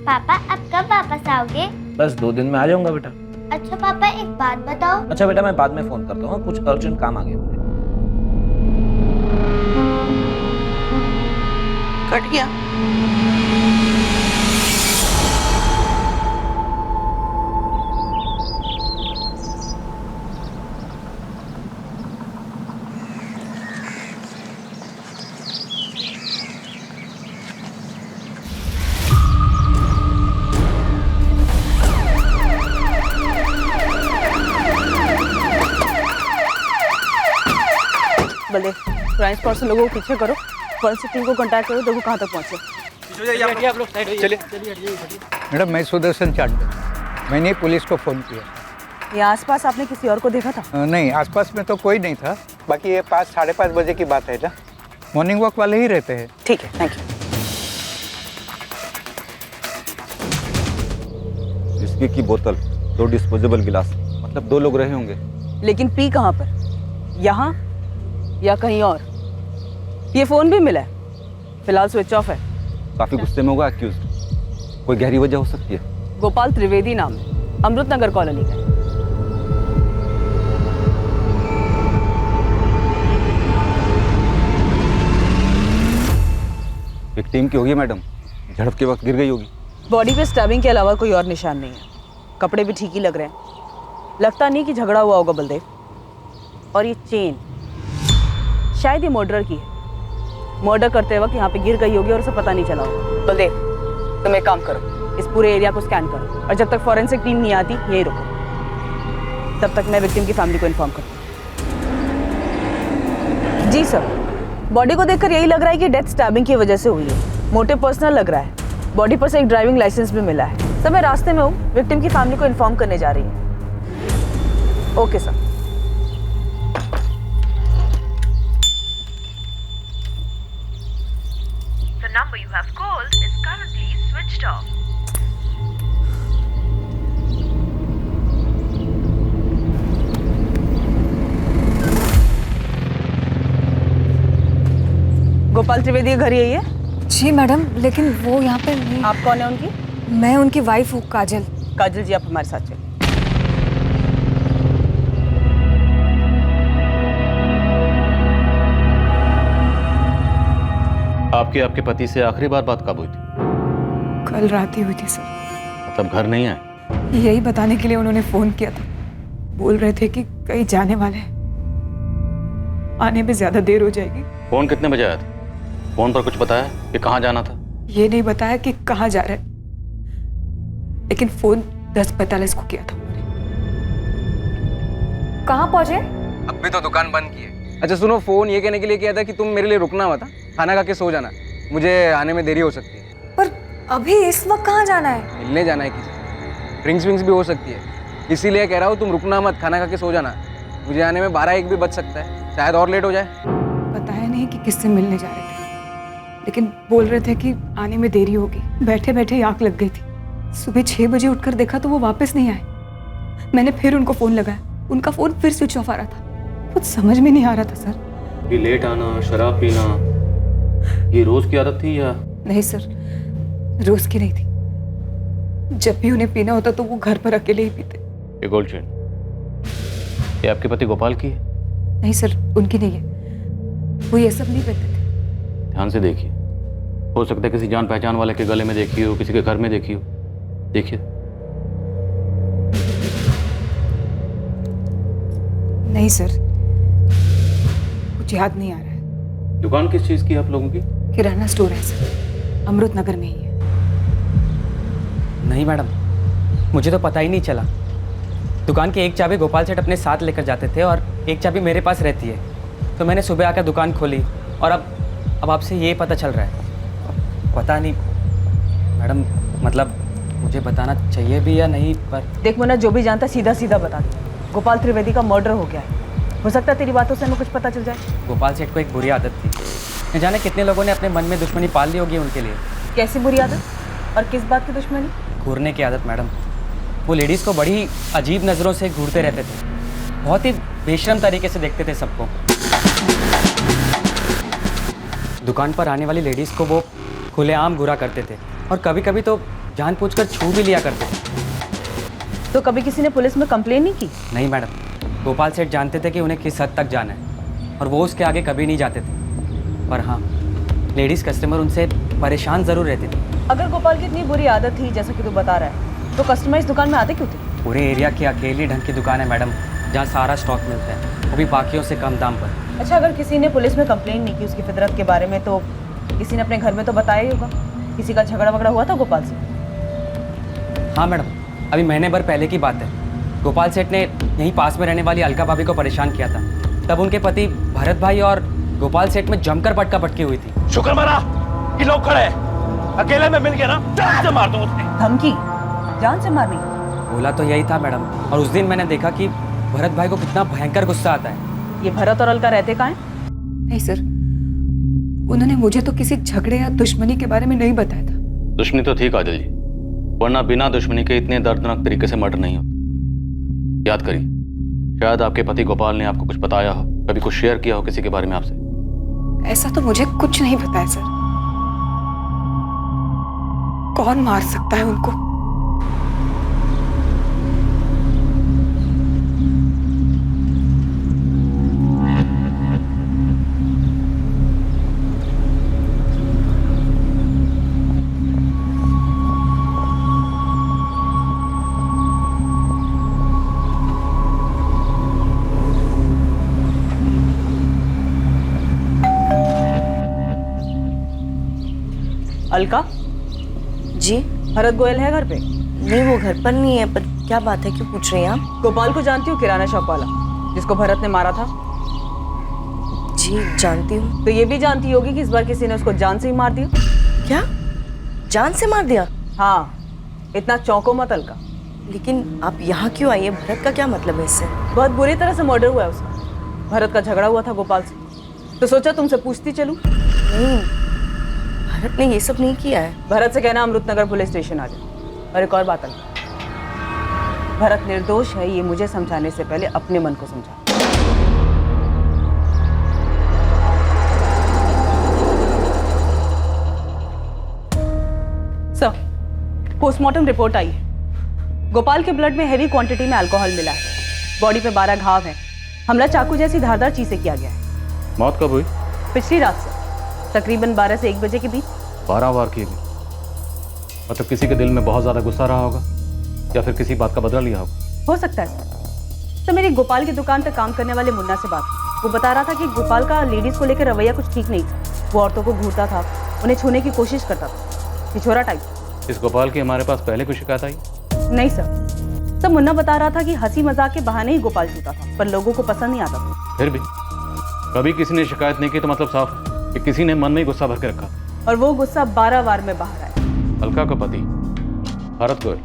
पापा अब कब वापस आओगे? बस 2 दिन में आ जाऊंगा बेटा। अच्छा पापा, एक बात बताओ। अच्छा बेटा, मैं बाद में फोन करता हूँ, कुछ अर्जेंट काम आ गया मुझे। कट गया। बल्ले, क्राइम स्पॉट से लोगों को पीछे करो, फॉरेंसिक टीम को कांटेक्ट करो, देखो कहाँ तक पहुँचे। मैडम, मैं सुदर्शन चांडे, मैंने पुलिस को फ़ोन किया। यहाँ आसपास आपने किसी और को देखा था? नहीं, आसपास में तो कोई नहीं था। बाकी ये 5-5:30 बजे की बात है ना, मॉर्निंग वॉक वाले ही रहते हैं। ठीक है, थैंक यू। विस्की की बोतल, 2 डिस्पोजेबल गिलास, मतलब 2 लोग रहे होंगे। लेकिन पी कहाँ पर? यहाँ या कहीं और? ये फोन भी मिला है, फिलहाल स्विच ऑफ है। काफी गुस्से में होगा एक्यूज्ड, कोई गहरी वजह हो सकती है। गोपाल त्रिवेदी नाम है, अमृत नगर कॉलोनी का। विक्टिम की होगी मैडम, झड़प के वक्त गिर गई होगी। बॉडी पे स्टैबिंग के अलावा कोई और निशान नहीं है। कपड़े भी ठीक ही लग रहे हैं, लगता नहीं कि झगड़ा हुआ होगा बलदेव। और ये चेन शायद ये मर्डर की है, मर्डर करते वक्त यहाँ पे गिर गई होगी और उसे पता नहीं चला होगा। बलदेव, तुम एक काम करो, इस पूरे एरिया को स्कैन करो, और जब तक फॉरेंसिक टीम नहीं आती यहीं रुको, तब तक मैं विक्टिम की फैमिली को इन्फॉर्म करूँ। जी सर, बॉडी को देखकर यही लग रहा है कि डेथ स्टैबिंग की वजह से हुई है। मोटिव पर्सनल लग रहा है। बॉडी पर से एक ड्राइविंग लाइसेंस भी मिला है। सर, मैं रास्ते में हूँ, विक्टिम की फैमिली को इन्फॉर्म करने जा रही हूँ। Okay sir. The number you have called is currently switched off. Gopal Trivedi का घर यही है? जी मैडम, लेकिन वो यहाँ पे नहीं। आप कौन है उनकी? मैं उनकी वाइफ हूँ, काजल। काजल जी, आप हमारे साथ चलिए। आपके पति से आखिरी बार बात कब हुई थी? कल रात ही हुई थी सर। मतलब घर नहीं आए? यही बताने के लिए उन्होंने फोन किया था। बोल रहे थे कि कहीं जाने वाले हैं, आने में ज्यादा देर हो जाएगी। फोन कितने बजे आया था? फोन पर कुछ बताया कि कहाँ जाना था? ये नहीं बताया कि कहाँ जा रहे, लेकिन फोन 10:45 को किया था उन्होंने। कहाँ पहुंचे? अब भी तो दुकान बंद की है। अच्छा सुनो, फोन ये कहने के लिए किया था कि तुम मेरे लिए रुकना मत, खाना खा के सो जाना, मुझे आने में देरी हो सकती है। पर अभी इस वक्त कहाँ जाना है? मिलने जाना है किसी, ड्रिंक्स विंक्स भी हो सकती है, इसीलिए कह रहा हूँ तुम रुकना मत, खाना खा के सो जाना। मुझे आने में 12-1 भी बज सकता है, शायद और लेट हो जाए। बताया नहीं कि किससे मिलने जा रहे थे, लेकिन बोल रहे थे कि आने में देरी होगी। बैठे बैठे आँख लग गई थी, सुबह 6 बजे उठकर देखा तो वो वापस नहीं आए। मैंने फिर उनको फ़ोन लगाया, उनका फ़ोन फिर स्विच ऑफ आ रहा था। कुछ समझ में नहीं आ रहा था सर। ये लेट आना, शराब पीना, ये रोज की आदत थी या? नहीं सर, रोज की नहीं थी। जब भी उन्हें पीना होता तो वो घर पर अकेले ही पीते। ये गोल्ड चेन, ये आपके पति गोपाल की है? नहीं सर, उनकी नहीं है। वो ये सब नहीं करते थे। ध्यान से देखिए, हो सकता है किसी जान पहचान वाले के गले में देखी हो, किसी के घर में देखी हो। देखिए। नहीं सर, कुछ याद नहीं आ रहा है। दुकान किस चीज की है आप लोगों की? किराना स्टोर है सर, अमृत नगर में ही है। नहीं मैडम, मुझे तो पता ही नहीं चला। दुकान की एक चाबी गोपाल सेठ अपने साथ लेकर जाते थे और एक चाबी मेरे पास रहती है। तो मैंने सुबह आकर दुकान खोली और अब आपसे ये पता चल रहा है। पता नहीं मैडम, मतलब मुझे बताना चाहिए भी या नहीं, पर देख मुन्ना, जो भी जानता सीधा सीधा बता दे। गोपाल त्रिवेदी का मर्डर हो गया है। हो सकता है तेरी बातों से हमें कुछ पता चल जाए। गोपाल सेठ को एक बुरी आदत थी। न जाने कितने लोगों ने अपने मन में दुश्मनी पाल ली होगी उनके लिए। कैसी बुरी आदत और किस बात की दुश्मनी? घूरने की आदत मैडम। वो लेडीज़ को बड़ी अजीब नज़रों से घूरते रहते थे, बहुत ही बेशर्म तरीके से देखते थे सबको। दुकान पर आने वाली लेडीज़ को वो खुलेआम घूरा करते थे और कभी कभी तो जानबूझकर छू भी लिया करते थे। तो कभी किसी ने पुलिस में कंप्लेन नहीं की? नहीं मैडम, गोपाल सेठ जानते थे कि उन्हें किस हद तक जाना है और वो उसके आगे कभी नहीं जाते थे। पर हाँ, लेडीज़ कस्टमर उनसे परेशान ज़रूर रहती थी। अगर गोपाल की इतनी बुरी आदत थी जैसा कि तू बता रहा है, तो कस्टमर इस दुकान में आते क्यों थे? पूरे एरिया की अकेली ढंग की दुकान है मैडम, जहाँ सारा स्टॉक मिलता है, वो भी बाकियों से कम दाम पर। अच्छा, अगर किसी ने पुलिस में कंप्लेन नहीं की उसकी फितरत के बारे में, तो किसी ने अपने घर में तो बताया ही होगा। किसी का झगड़ा वगड़ा हुआ था गोपाल से? हाँ मैडम, अभी महीने भर पहले की बात है। गोपाल सेठ ने यहीं पास में रहने वाली अलका भाभी को परेशान किया था। तब उनके पति भरत भाई और गोपाल सेठ में जमकर पटका पटकी हुई थी। शुक्र मना कि लोग खड़े, अकेले में मिल गया ना, जान से मार दो उसने। धमकी? जान से मारनी? बोला तो यही था मैडम। और उस दिन मैंने देखा कि भरत भाई को कितना भयंकर गुस्सा आता है। ये भरत और अलका रहते कहाँ हैं? नहीं सर, उन्होंने मुझे तो किसी झगड़े या दुश्मनी के बारे में नहीं बताया था। दुश्मनी तो थी काजल जी, वरना बिना दुश्मनी के इतने दर्दनाक तरीके से मर्डर नहीं होता। याद करिए, शायद आपके पति गोपाल ने आपको कुछ बताया हो, कभी कुछ शेयर किया हो किसी के बारे में आपसे। ऐसा तो मुझे कुछ नहीं पता है सर। कौन मार सकता है उनको? अलका जी? भरत गोयल है घर पे? नहीं, वो घर पर नहीं है। पर क्या बात है, क्यों पूछ रही हैं आप? गोपाल को जानती हो, किराना शॉप वाला जिसको भरत ने मारा था? जी जानती हूँ। तो ये भी जानती होगी कि इस बार किसी ने उसको जान से ही मार दिया। क्या? जान से मार दिया? हाँ, इतना चौंको मत अलका। लेकिन आप यहाँ क्यों आई है? भरत का क्या मतलब है इससे? बहुत बुरी तरह से मर्डर हुआ है उसका। भरत का झगड़ा हुआ था गोपाल से, तो सोचा तुमसे पूछती चलूं। नहीं, भरत ने ये सब नहीं किया है। भरत से कहना अमृतनगर पुलिस स्टेशन आ जाए। और एक और बात अलका, भरत निर्दोष है ये मुझे समझाने से पहले अपने मन को समझा। सर, पोस्टमार्टम रिपोर्ट आई है। गोपाल के ब्लड में हैवी क्वांटिटी में अल्कोहल मिला है। बॉडी पे 12 घाव हैं। हमला चाकू जैसी धारदार चीज से किया गया है। मौत कब हुई? पिछली रात से, तकरीबन 12 से 1 बजे के बीच। 12 वार किए गए, मतलब किसी के दिल में बहुत ज्यादा गुस्सा रहा होगा या फिर किसी बात का बदला लिया होगा। हो सकता है सर। तो मेरी गोपाल की दुकान पर काम करने वाले मुन्ना से बात हुई। वो बता रहा था कि गोपाल का लेडीज को लेकर रवैया कुछ ठीक नहीं था। वो औरतों को घूरता था, उन्हें छूने की कोशिश करता था, छिछोरा टाइप। इस गोपाल की हमारे पास पहले कोई शिकायत आई? नहीं सर, मुन्ना बता रहा था कि हंसी मजाक के बहाने ही गोपाल छूता था, पर लोगों को पसंद नहीं आता था। फिर भी कभी किसी ने शिकायत नहीं की तो मतलब साफ कि किसी ने मन में ही गुस्सा भर के रखा। और वो गुस्सा 12 वार में बाहर आया। अलका का पति भरत गोयल,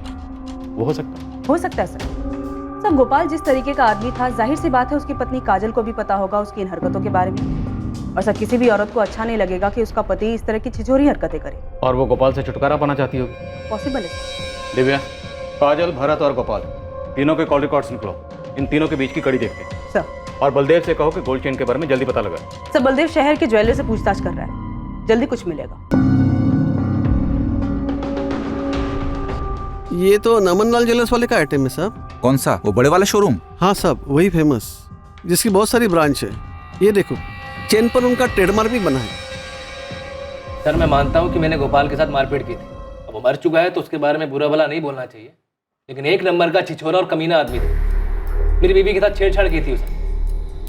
वो हो सकता है? हो सकता है सर। गोपाल जिस तरीके का आदमी था, जाहिर सी बात है उसकी पत्नी काजल को भी पता होगा उसकी इन हरकतों के बारे में। और सर, किसी भी औरत को अच्छा नहीं लगेगा कि उसका पति इस तरह की छिछोरी हरकतें करे। और वो गोपाल से छुटकारा पाना चाहती होगी। पॉसिबल है। दिव्या, काजल, भरत और गोपाल तीनों के कॉल रिकॉर्ड्स निकलो। इन तीनों के बीच की कड़ी देखते हैं। सर। और बलदेव से कहो कि गोल्ड चेन के बारे में जल्दी पता लगा। सर, बलदेव शहर के ज्वेलर से पूछताछ कर रहा है, जल्दी कुछ मिलेगा। ये तो नमन लाल ज्वेलर्स वाले का आइटम है साहब। कौन सा? वो बड़े वाला शोरूम? हाँ साहब, वही फेमस, जिसकी बहुत सारी ब्रांच है। ये देखो, चेन पर उनका ट्रेडमार्क भी बना है। सर, मैं मानता हूँ कि मैंने गोपाल के साथ मारपीट की थी। अब वो मर चुका है तो उसके बारे में बुरा भला नहीं बोलना चाहिए, लेकिन एक नंबर का छिछोरा और कमीना आदमी था। मेरी बीवी के साथ छेड़छाड़ की थी उसने।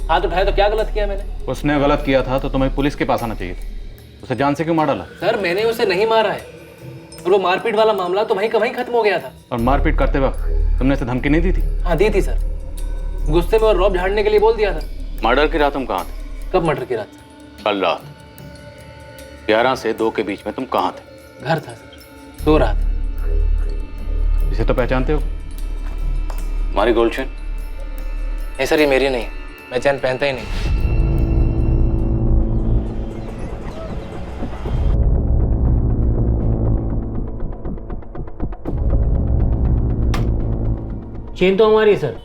हाथ उठाया तो क्या गलत किया मैंने? उसने गलत किया था तो तुम्हें पुलिस के पास आना चाहिए था। उसे जान से क्यों मार डाला? सर, मैंने उसे नहीं मारा है, और वो मारपीट वाला मामला तो वहीं का वहीं खत्म हो गया था। और मारपीट करते वक्त तुमने उसे धमकी नहीं दी थी? हाँ, दी थी सर। गुस्से में और रौब झाड़ने के लिए बोल दिया था। मर्डर की रात तुम कहाँ थे? कब मर्डर की रात? कल रात 11 से 2 के बीच में तुम कहाँ थे? घर था सर, सो रहा था। इसे तो पहचानते हो? हमारी गोल्ड चेन? नहीं सर, ये मेरी नहीं, मैं चैन पहनता ही नहीं। चेन तो हमारी है सर,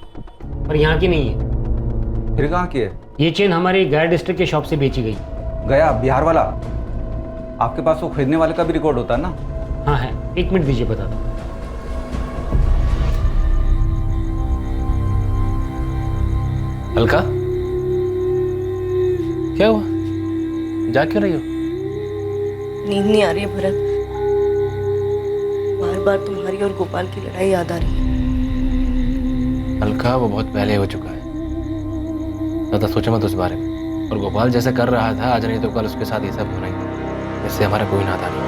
पर यहाँ की नहीं है। फिर कहाँ की है? ये चेन हमारी गया डिस्ट्रिक्ट के शॉप से बेची गई। गया बिहार वाला? आपके पास वो खरीदने वाले का भी रिकॉर्ड होता है ना? हाँ है, 1 मिनट दीजिए, बता दो। अलका, क्या हुआ? जा क्यों रही हो? नींद नहीं आ रही है भरत, बार बार तुम्हारी और गोपाल की लड़ाई याद आ रही है। अलका, वो बहुत पहले हो चुका है, ज़्यादा सोचो मत उस बारे में। और गोपाल जैसे कर रहा था आज नहीं तो कल उसके साथ ये सब होना ही था। इससे हमारा कोई नाता नहीं।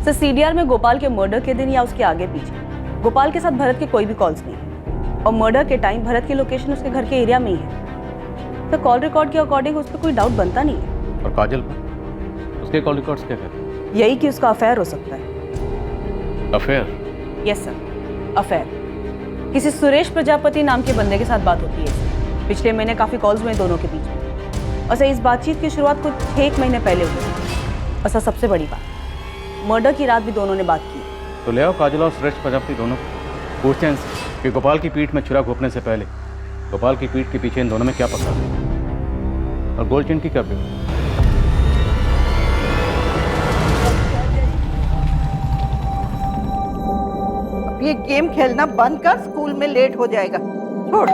सर, सीडीआर में गोपाल के मर्डर के दिन या उसके आगे पीछे गोपाल के साथ भरत के कोई भी कॉल्स नहीं है, और मर्डर के टाइम भरत की लोकेशन उसके घर के एरिया में ही है। तो कॉल रिकॉर्ड के अकॉर्डिंग उस पर कोई डाउट बनता नहीं है। और काजल पर उसके कॉल रिकॉर्ड्स क्या कहते हैं? यही कि उसका अफेयर हो सकता है। अफेयर? Yes sir, affair. किसी सुरेश प्रजापति नाम के बंदे के साथ बात होती है। पिछले महीने काफी कॉल्स हुए दोनों के बीच में, और सर इस बातचीत की शुरुआत कुछ 1 महीने पहले हुई। और सर सबसे बड़ी बात, मर्डर की रात भी दोनों ने बात की। तो ले आओ काजल और सुरेश प्रजापति दोनों को, पूछते हैं इनसे कि गोपाल की पीठ में छुरा घोंपने से पहले गोपाल की पीठ के पीछे इन दोनों में क्या पता है, और गोल्ड चेन की क्या बेटी? ये गेम खेलना बंद कर, स्कूल में लेट हो जाएगा। छोड़।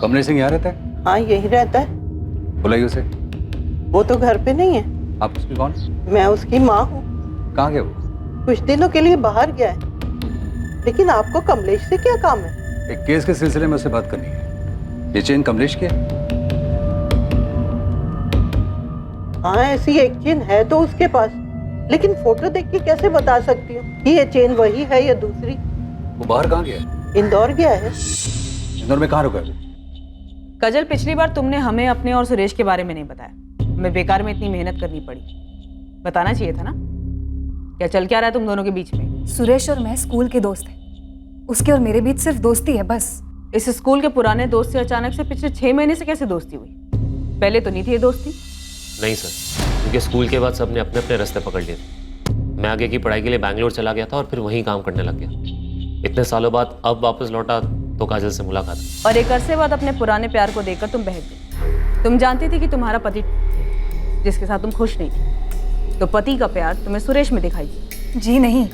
कमलेश सिंह यहाँ रहता है? हाँ, यही रहता है। बुलाइए उसे। वो तो घर पे नहीं है। आप उसकी कौन? मैं उसकी माँ हूँ। कहाँ गए वो? कुछ दिनों के लिए बाहर गया है। लेकिन आपको कमलेश से क्या काम है? एक केस के सिलसिले में उससे बात करनी है। ये चेन कमलेश की है? हाँ, ऐसी एक चेन है तो उसके पास, लेकिन फोटो देख के कैसे बता सकती हूँ कि ये चेन वही है या दूसरी। वो बाहर कहाँ गया है? इंदौर गया है। इंदौर में कहाँ रुका है? कजल, पिछली बार तुमने हमें अपने और सुरेश के बारे में नहीं बताया। हमें बेकार में इतनी मेहनत करनी पड़ी, बताना चाहिए था ना। क्या चल क्या रहा है तुम दोनों के बीच में? सुरेश और मैं स्कूल के दोस्त हैं, उसके और मेरे बीच सिर्फ दोस्ती है बस। इस स्कूल के पुराने दोस्त से अचानक से पिछले 6 महीने से कैसे दोस्ती हुई? पहले तो नहीं थी ये दोस्ती। नहीं सर, क्योंकि स्कूल के बाद सबने अपने अपने रास्ते पकड़ लिए थे। मैं आगे की पढ़ाई के लिए बैंगलोर चला गया था और फिर वहीं काम करने लग गया। इतने सालों बाद अब वापस लौटा तो काजल से मुलाकात। और एक अरसे बाद अपने पुराने प्यार को देखकर तुम बहक गई। तुम जानती थी कि तुम्हारा पति जिसके साथ तुम खुश नहीं थी, तो पति का प्यार तुम्हें सुरेश में दिखाई दी। जी नहीं,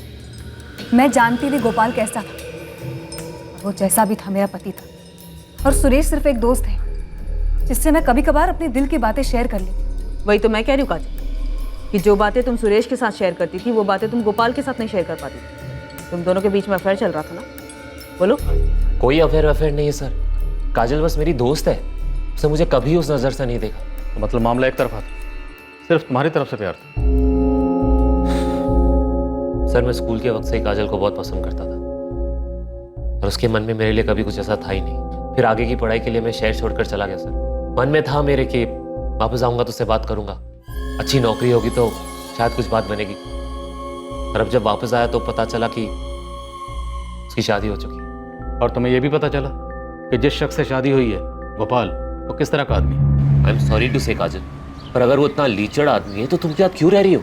मैं जानती थी गोपाल कैसा था। वो जैसा भी था मेरा पति था, और सुरेश सिर्फ एक दोस्त है जिससे मैं कभी कभार अपने दिल की बातें शेयर कर लेती। वही तो मैं कह रही हूँ काजल, कि जो बातें तुम सुरेश के साथ शेयर करती थी वो बातें तुम गोपाल के साथ नहीं शेयर कर पाती थी। तुम दोनों के बीच में अफेयर चल रहा था ना? बोलो। कोई अफेयर नहीं है सर, काजल बस मेरी दोस्त है। उसने मुझे कभी उस नजर से नहीं देखा। तो मतलब मामला एक तरफा था, सिर्फ तुम्हारी तरफ से प्यार था? सर, मैं स्कूल के वक्त से ही काजल को बहुत पसंद करता था, और उसके मन में मेरे लिए कभी कुछ ऐसा था ही नहीं। फिर आगे की पढ़ाई के लिए मैं शहर छोड़कर चला गया सर। मन में था मेरे कि वापस आऊंगा तो उससे बात करूंगा, अच्छी नौकरी होगी तो शायद कुछ बात बनेगी। और अब जब वापस आया तो पता चला कि उसकी शादी हो चुकी। और तुम्हें यह भी पता चला कि जिस शख्स से शादी हुई है गोपाल, वो किस तरह का आदमी है? आई एम सॉरी टू से काजल, पर अगर वो इतना लीचड़ आदमी है तो तुम क्या क्यों रह रही हो?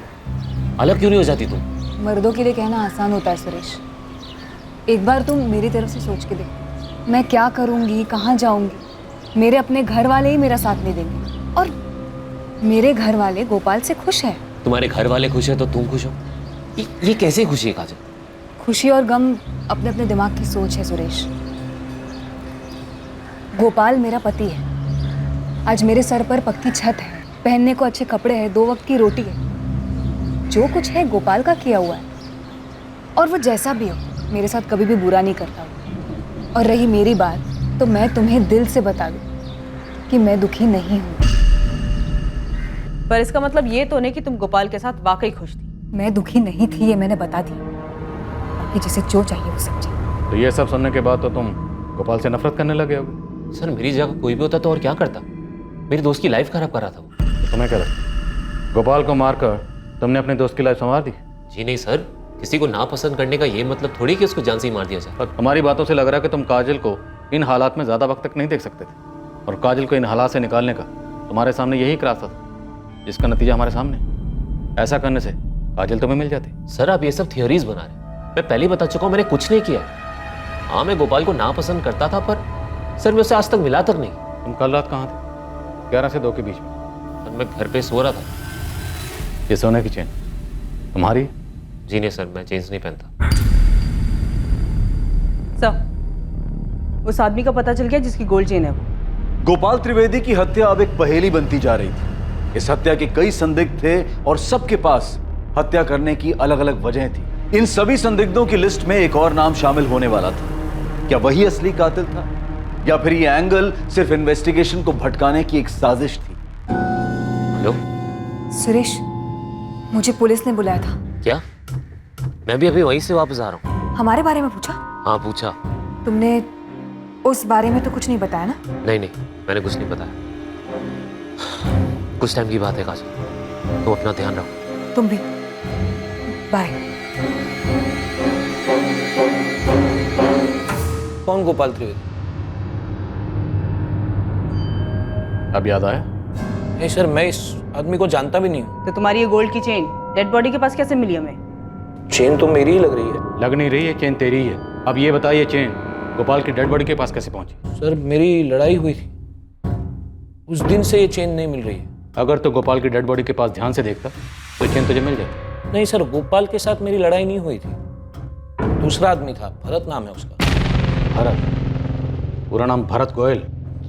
अलग क्यों नहीं हो जाती तुम? मर्दों के लिए कहना आसान होता है सुरेश। एक बार तुम मेरी तरफ से सोच के देखो, मैं क्या करूंगी, कहाँ जाऊंगी। मेरे अपने घर वाले ही मेरा साथ नहीं देंगे, और मेरे घर वाले गोपाल से खुश हैं। तुम्हारे घर वाले खुश है तो तुम खुश हो? ये कैसे खुशी है काजल? खुशी और गम अपने अपने दिमाग की सोच है सुरेश। गोपाल मेरा पति है, आज मेरे सर पर पक्की छत है, पहनने को अच्छे कपड़े हैं, 2 वक्त की रोटी है। जो कुछ है गोपाल का किया हुआ है, और वो जैसा भी हो मेरे साथ कभी भी बुरा नहीं करता। और रही मेरी बात, तो मैं तुम्हें दिल से बता दूं कि मैं दुखी नहीं हूँ। पर इसका मतलब ये तो नहीं कि तुम गोपाल के साथ वाकई खुश थी। मैं दुखी नहीं थी, ये मैंने बता दी। बाकी जिसे जो चाहिए वो समझे। तो ये सब सुनने के बाद तो तुम गोपाल से नफरत करने लगे होगे। सर मेरी जगह कोई भी होता तो और क्या करता? मेरी दोस्त की लाइफ खराब कर रहा था वो। तो तुम्हें क्या लगता, गोपाल को मारकर तुमने अपने दोस्त की लाइफ संवार दी? जी नहीं सर, किसी को नापसंद करने का ये मतलब थोड़ी कि उसको जान से ही मार दिया जाए। पर तुम्हारी बातों से लग रहा है कि तुम काजल को इन हालात में ज़्यादा वक्त तक नहीं देख सकते थे, और काजल को इन हालात से निकालने का तुम्हारे सामने यही एक रास्ता था, जिसका नतीजा हमारे सामने। ऐसा करने से काजल तुम्हें मिल जाती। सर आप ये सब थियोरीज बना रहे हैं। मैं पहले ही बता चुका हूँ, मैंने कुछ नहीं किया। हाँ मैं गोपाल को नापसंद करता था, पर सर मैं उससे आज तक मिला तक नहीं। तुम कल रात कहाँ थे? 11 से 2 के बीच में। सर मैं घर पे सो रहा था। ये सोने की चेन तुम्हारी? जी नहीं सर, मैं चेन्स नहीं पहनता। सर, उस आदमी का पता चल गया जिसकी गोल्ड चेन है वो। गोपाल त्रिवेदी की हत्या अब एक पहेली बनती जा रही थी। इस हत्या के कई संदिग्ध थे और सबके पास हत्या करने की अलग अलग वजह थी। इन सभी संदिग्धों की लिस्ट में एक और नाम शामिल होने वाला था। क्या वही असली कातिल था, या फिर ये एंगल सिर्फ इन्वेस्टिगेशन को भटकाने की एक साजिश थी? हेलो सुरेश, मुझे पुलिस ने बुलाया था। क्या? मैं भी अभी वहीं से वापस आ रहा हूँ। हमारे बारे में पूछा? हाँ पूछा। तुमने उस बारे में तो कुछ नहीं बताया ना? नहीं नहीं, मैंने कुछ नहीं बताया। कुछ टाइम की बात है काजल, तुम अपना ध्यान रखो। तुम भी। बाय। कौन गोपाल त्रिवेदी? अब याद आया? नहीं सर, मैं इस आदमी को जानता भी नहीं हूँ। तो तुम्हारी ये गोल्ड की चेन डेड बॉडी के पास कैसे मिली हमें? चेन तो मेरी ही लग रही है। लग नहीं रही है, चेन तेरी ही है। अब ये बताइए, चेन गोपाल की डेड बॉडी के पास कैसे पहुंची? सर मेरी लड़ाई हुई थी, उस दिन से ये चेन नहीं मिल रही है। अगर तो गोपाल की डेड बॉडी के पास ध्यान से देखता तो चेन तुझे मिल जाती। नहीं सर, गोपाल के साथ मेरी लड़ाई नहीं हुई थी। दूसरा आदमी था, भरत नाम है उसका। भरत? पूरा नाम भरत गोयल?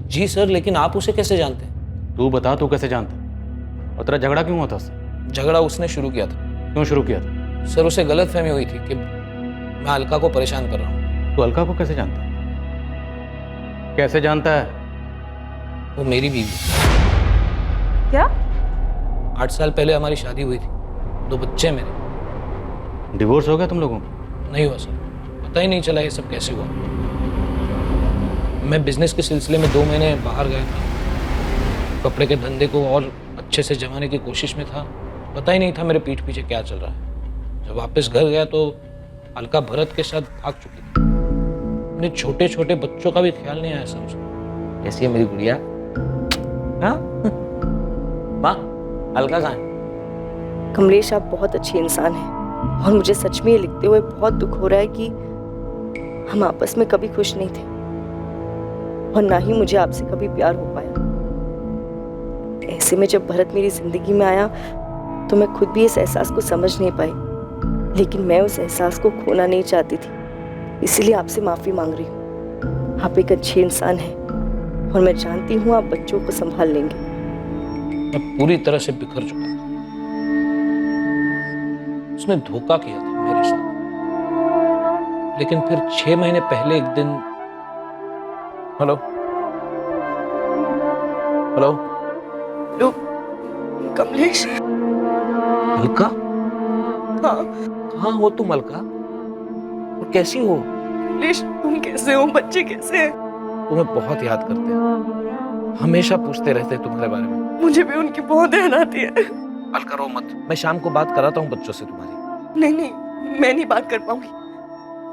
जी सर, लेकिन आप उसे कैसे जानते हैं? तू बता, तू कैसे जानता? और तेरा झगड़ा क्यों हुआ था उससे? झगड़ा उसने शुरू किया था। क्यों शुरू किया था? सर उसे गलतफहमी हुई थी कि मैं अलका को परेशान कर रहा हूँ। तू अलका को कैसे जानता है? कैसे जानता है? वो मेरी बीवी। क्या? 8 साल पहले हमारी शादी हुई थी, 2 बच्चे मेरे। डिवोर्स हो गया तुम लोगों का? नहीं हुआ सर, पता ही नहीं चला ये सब कैसे हुआ। मैं बिजनेस के सिलसिले में 2 महीने बाहर गया था, कपड़े के धंधे को और अच्छे से जमाने की कोशिश में था। पता ही नहीं था मेरे पीठ पीछे क्या चल रहा है। जब वापस घर गया तो अलका भरत के साथ भाग चुकी थी। अपने छोटे छोटे बच्चों का भी ख्याल नहीं आया सर उसको। कैसी है मेरी गुड़िया? हाँ माँ, अलका कहाँ है? कमलेश, आप बहुत अच्छे इंसान हैं और मुझे सच में ये लिखते हुए बहुत दुख हो रहा है कि हम आपस में कभी खुश नहीं थे और ना ही मुझे आपसे कभी प्यार हो पाया। ऐसे में जब भरत मेरी जिंदगी में आया तो मैं खुद भी इस एहसास को समझ नहीं पाई, लेकिन मैं उस एहसास को खोना नहीं चाहती थी, इसीलिए आपसे माफी मांग रही हूँ। आप एक अच्छे इंसान हैं और मैं जानती हूँ आप बच्चों को संभाल लेंगे। मैं पूरी तरह से बिखर चुका था। उसने धोखा किया था मेरे साथ, लेकिन फिर 6 महीने पहले एक दिन। Hello hello hello Kamlesh. Alka? हाँ। कहाँ हो तुम अलका? और कैसी हो? कमलेश, तुम कैसे हो? बच्चे कैसे हैं? तुम्हें बहुत याद करते हैं, हमेशा पूछते रहते हैं तुम्हारे बारे में। मुझे भी उनकी बहुत ध्यान आती है। अलका रो मत, मैं शाम को बात कराता हूँ बच्चों से तुम्हारी। नहीं नहीं, मैं नहीं बात कर पाऊंगी,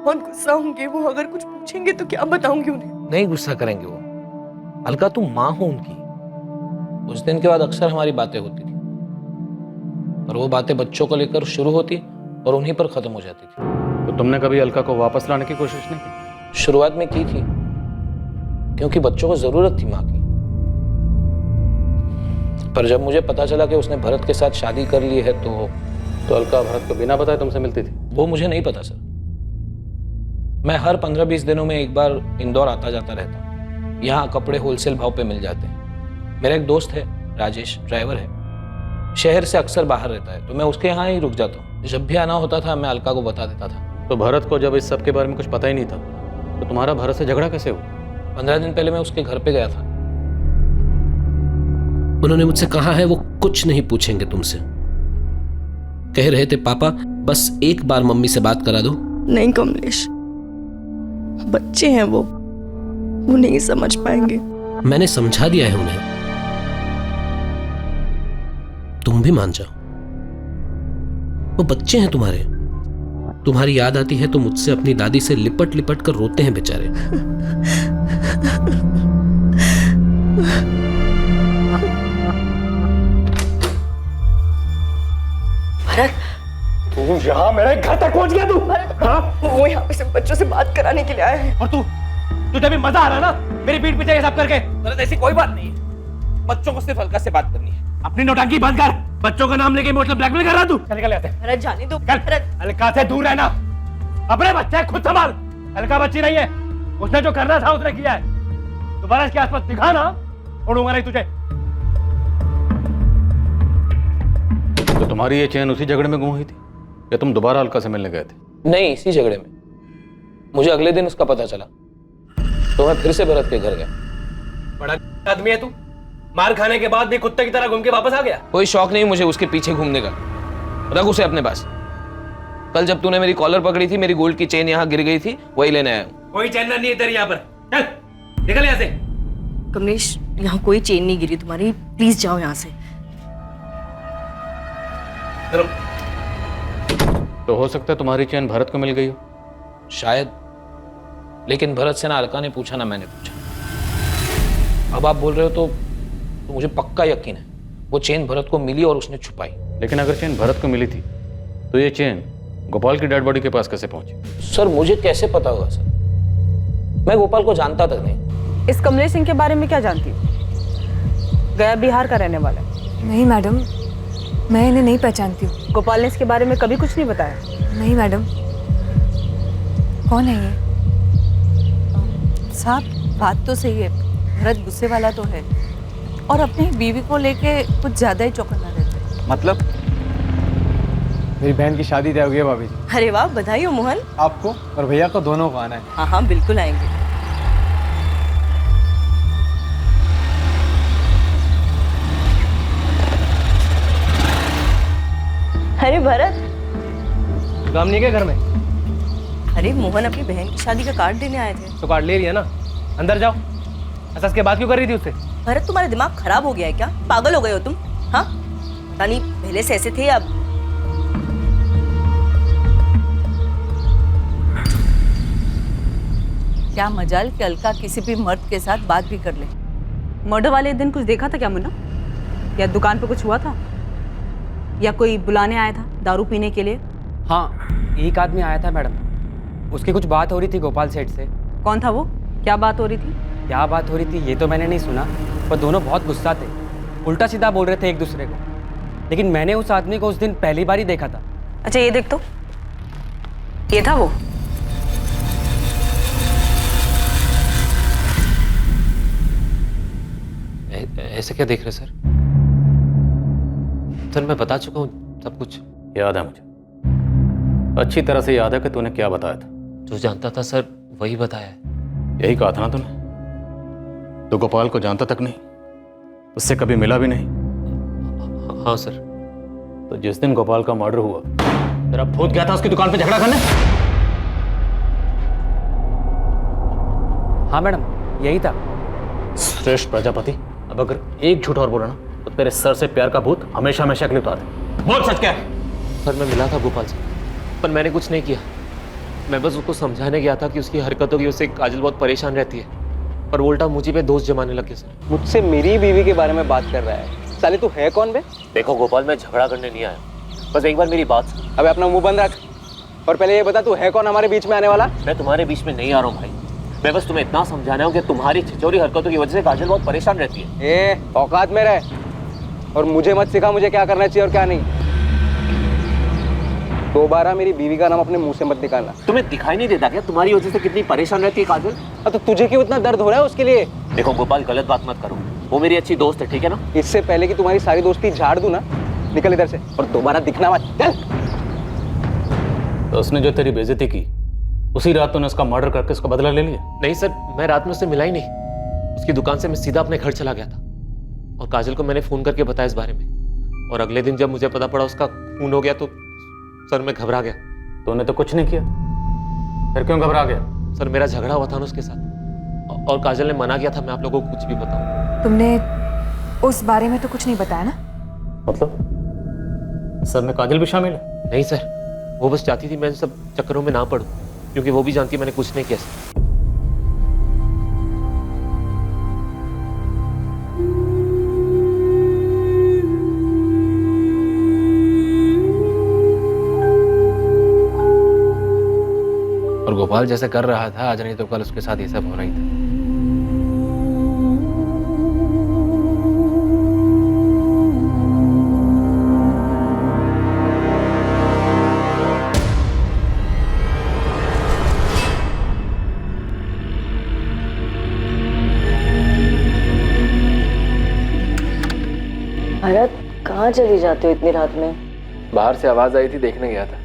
बहुत गुस्सा होंगे वो। अगर कुछ पूछेंगे तो क्या बताऊंगी उन्हें? नहीं गुस्सा करेंगे वो। अलका तुम माँ हो उनकी, उस दिन के बाद अक्सर हमारी बातें होती थी, और वो बातें बच्चों को लेकर शुरू होती और उन्हीं पर खत्म हो जाती थी। तो तुमने कभी अलका को वापस लाने की कोशिश नहीं की? शुरुआत में की थी, क्योंकि बच्चों को जरूरत थी माँ की। पर जब मुझे पता चला कि उसने भरत के साथ शादी कर ली है तो अलका भरत को बिना बताए तुमसे मिलती थी? वो मुझे नहीं पता सर। मैं हर 15-20 दिनों में एक बार इंदौर आता जाता रहता हूँ। यहाँ कपड़े होलसेल भाव पे मिल जाते हैं। मेरा एक दोस्त है राजेश, ड्राइवर है, शहर से अक्सर बाहर रहता है, तो मैं उसके यहाँ ही रुक जाता हूँ। जब भी आना होता था मैं अलका को बता देता था। तो भरत को जब इस सब के बारे में कुछ पता ही नहीं था, तो तुम्हारा भरत से झगड़ा कैसे हुआ? 15 दिन पहले मैं उसके घर पे गया था। उन्होंने मुझसे कहा है वो कुछ नहीं पूछेंगे तुमसे। कह रहे थे पापा बस एक बार मम्मी से बात करा दो। नहीं कमलेश, बच्चे हैं वो नहीं समझ पाएंगे। मैंने समझा दिया है उन्हें, तुम भी मान जाओ। वो बच्चे हैं तुम्हारे। तुम्हारी याद आती है तो मुझसे अपनी दादी से लिपट लिपट कर रोते हैं बेचारे। भरत, तू यहाँ मेरे घर तक पहुंच गया तू? हाँ? वो यहाँ पे सिर्फ बच्चों से बात कराने के लिए आए हैं। और तुझे भी मजा आ रहा ना मेरी पीठ पीछे ये सब करके? भरत, ऐसी कोई बात नहीं है, बच्चों को सिर्फ अलका से बात करनी है। अपनी नौटंकी बंद कर, बच्चों का नाम लेके इमोशनल ब्लैकमेल कर रहा तू। चल निकल यहाँ से। भरत जाने दो। अलका से दूर रहना, अपने बच्चे खुद संभाल। अलका बच्ची नहीं है, उसने जो करना था उसने किया है। दोबारा इसके आसपास दिखाना, छोड़ूंगा नहीं तुझे। तो तुम्हारी ये चेन उसी झगड़े में गुम हुई थी या तुम दोबारा अलका से मिलने गए थे? नहीं, इसी झगड़े में। मुझे अगले दिन उसका पता चला तो मैं फिर से भरत के घर गया। बड़ा आदमी है तू, मार खाने के बाद भी कुत्ते की तरह घूम के वापस आ गया। कोई शौक नहीं मुझे उसके पीछे घूमने का। रख उसे अपने पास। कल जब तूने मेरी कॉलर पकड़ी थी, मेरी गोल्ड की चेन यहाँ गिर गई थी, वही लेने आया हूँ। कोई चैन नहीं है तेरी यहाँ पर, चल निकल यहाँ से। कमलेश, यहाँ कोई चेन नहीं गिरी तुम्हारी, प्लीज जाओ यहाँ से। तो हो सकता है तुम्हारी चेन भरत को मिल गई हो। शायद, लेकिन भरत से ना अलका ने पूछा ना मैंने पूछा। अब आप बोल रहे हो तो मुझे पक्का यकीन है वो चेन भरत को मिली और उसने छुपाई। लेकिन अगर चेन भरत को मिली थी तो ये चेन गोपाल की डेड बॉडी के पास कैसे पहुंची? सर मुझे कैसे पता होगा सर, मैं गोपाल को जानता तक नहीं। इस कमलेश सिंह के बारे में क्या जानती हो? गया बिहार का रहने वाला है। नहीं मैडम, मैं इन्हें नहीं पहचानती हूँ। गोपाल ने इसके बारे में कभी कुछ नहीं बताया? नहीं मैडम। कौन है ये? साहब, बात तो सही है, भरत गुस्से वाला तो है और अपनी बीवी को लेके कुछ ज्यादा ही चौकन्ना रहता है। मतलब? मेरी बहन की शादी तय हो गई है भाभी जी। अरे वाह, बधाई हो मोहन। आपको और भैया को दोनों को आना है। हाँ हाँ बिल्कुल आएंगे। अरे भरत, काम नहीं है घर में? अरे मोहन अपनी बहन की शादी का कार्ड देने आए थे। तो कार्ड ले लिया ना, अंदर जाओ। ऐसा इसके बाद क्यों कर रही थी उससे? भरत, तुम्हारा दिमाग खराब हो गया है क्या? पागल हो गए हो तुम? हाँ, पता नहीं पहले से ऐसे थे अब। क्या मजाल कि अलका किसी भी मर्द के साथ बात भी कर ले। मर्डर वाले दिन कुछ देखा था क्या मुन्ना? या दुकान पे कुछ हुआ था? या कोई बुलाने आया था दारू पीने के लिए? हाँ, एक आदमी आया था मैडम, उसकी कुछ बात हो रही थी गोपाल सेठ से। कौन था वो? क्या बात हो रही थी? क्या बात हो रही थी ये तो मैंने नहीं सुना, पर दोनों बहुत गुस्सा थे, उल्टा सीधा बोल रहे थे एक दूसरे को। लेकिन मैंने उस आदमी को उस दिन पहली बार ही देखा था। अच्छा ये देख तो, ये था वो। ऐसे क्या देख रहे सर? सर मैं बता चुका हूँ सब कुछ। याद है मुझे, अच्छी तरह से याद है कि तूने क्या बताया था। जो जानता था सर वही बताया है। यही कहा था ना तूने? तो गोपाल को जानता तक नहीं, उससे कभी मिला भी नहीं। हाँ सर। तो जिस दिन गोपाल का मर्डर हुआ तेरा भूत गया था उसकी दुकान पे झगड़ा करने? हाँ मैडम, यही था। श्रेष्ठ प्रजापति, अब अगर एक झूठ और बोला ना तो तेरे सर से प्यार का भूत हमेशा हमेशा के लिए उतार दे। बोल सच क्या है? सर मैं मिला था गोपाल से, पर मैंने कुछ नहीं किया। मैं बस उसको समझाने गया था कि उसकी हरकतों की उससे काजल बहुत परेशान रहती है। और उल्टा मुझे पे दोस्त जमाने लगे सर। मुझसे मेरी बीवी के बारे में बात कर रहा है। साले तू है कौन बे? देखो गोपाल, मैं झगड़ा करने नहीं आया, बस एक बार मेरी बात सुन। अबे अपना मुंह बंद रख और पहले ये बता तू है कौन हमारे बीच में आने वाला? मैं तुम्हारे बीच में नहीं आ रहा हूँ भाई, मैं बस तुम्हें इतना समझाना हूँ कि तुम्हारी छिछोरी हरकतों की वजह से काजल बहुत परेशान रहती है। ए औकात में रह और मुझे मत सिखा मुझे क्या करना चाहिए और क्या नहीं। दोबारा मेरी बीवी का नाम अपने मुंह से मत निकालना। तुम्हें दिखाई नहीं देता क्या तुम्हारी वजह से कितनी परेशान रहती है काजल? तो तुझे क्यों इतना दर्द हो रहा है उसके लिए? देखो गोपाल, गलत बात मत करो, वो मेरी अच्छी दोस्त है, ठीक है ना? इससे पहले कि तुम्हारी सारी दोस्ती झाड़ दूं ना, निकल इधर से और दोबारा दिखना मत। चल। तो उसने जो तेरी बेइज्जती की, उसी रात तूने उसका मर्डर करके उसका बदला ले लिया? नहीं सर, मैं रात में उससे मिला ही नहीं। उसकी दुकान से मैं सीधा अपने घर चला गया था और काजल को मैंने फोन करके बताया इस बारे में, और अगले दिन जब मुझे पता पड़ा उसका खून हो गया तो सर मैं घबरा गया। तूने तो कुछ नहीं किया, फिर क्यों घबरा गया? सर मेरा झगड़ा हुआ था ना उसके साथ, और काजल ने मना किया था मैं आप लोगों को कुछ भी बताऊं। तुमने उस बारे में तो कुछ नहीं बताया ना? मतलब सब में काजल भी शामिल है? नहीं सर, वो बस चाहती थी मैं सब चक्करों में ना पड़ूं, क्योंकि वो भी जानती मैंने कुछ नहीं किया सर। और गोपाल जैसे कर रहा था आज नहीं तो कल उसके साथ ये सब होना ही था। भरत, कहाँ चली जाते हो इतनी रात में? बाहर से आवाज आई थी, देखने गया था।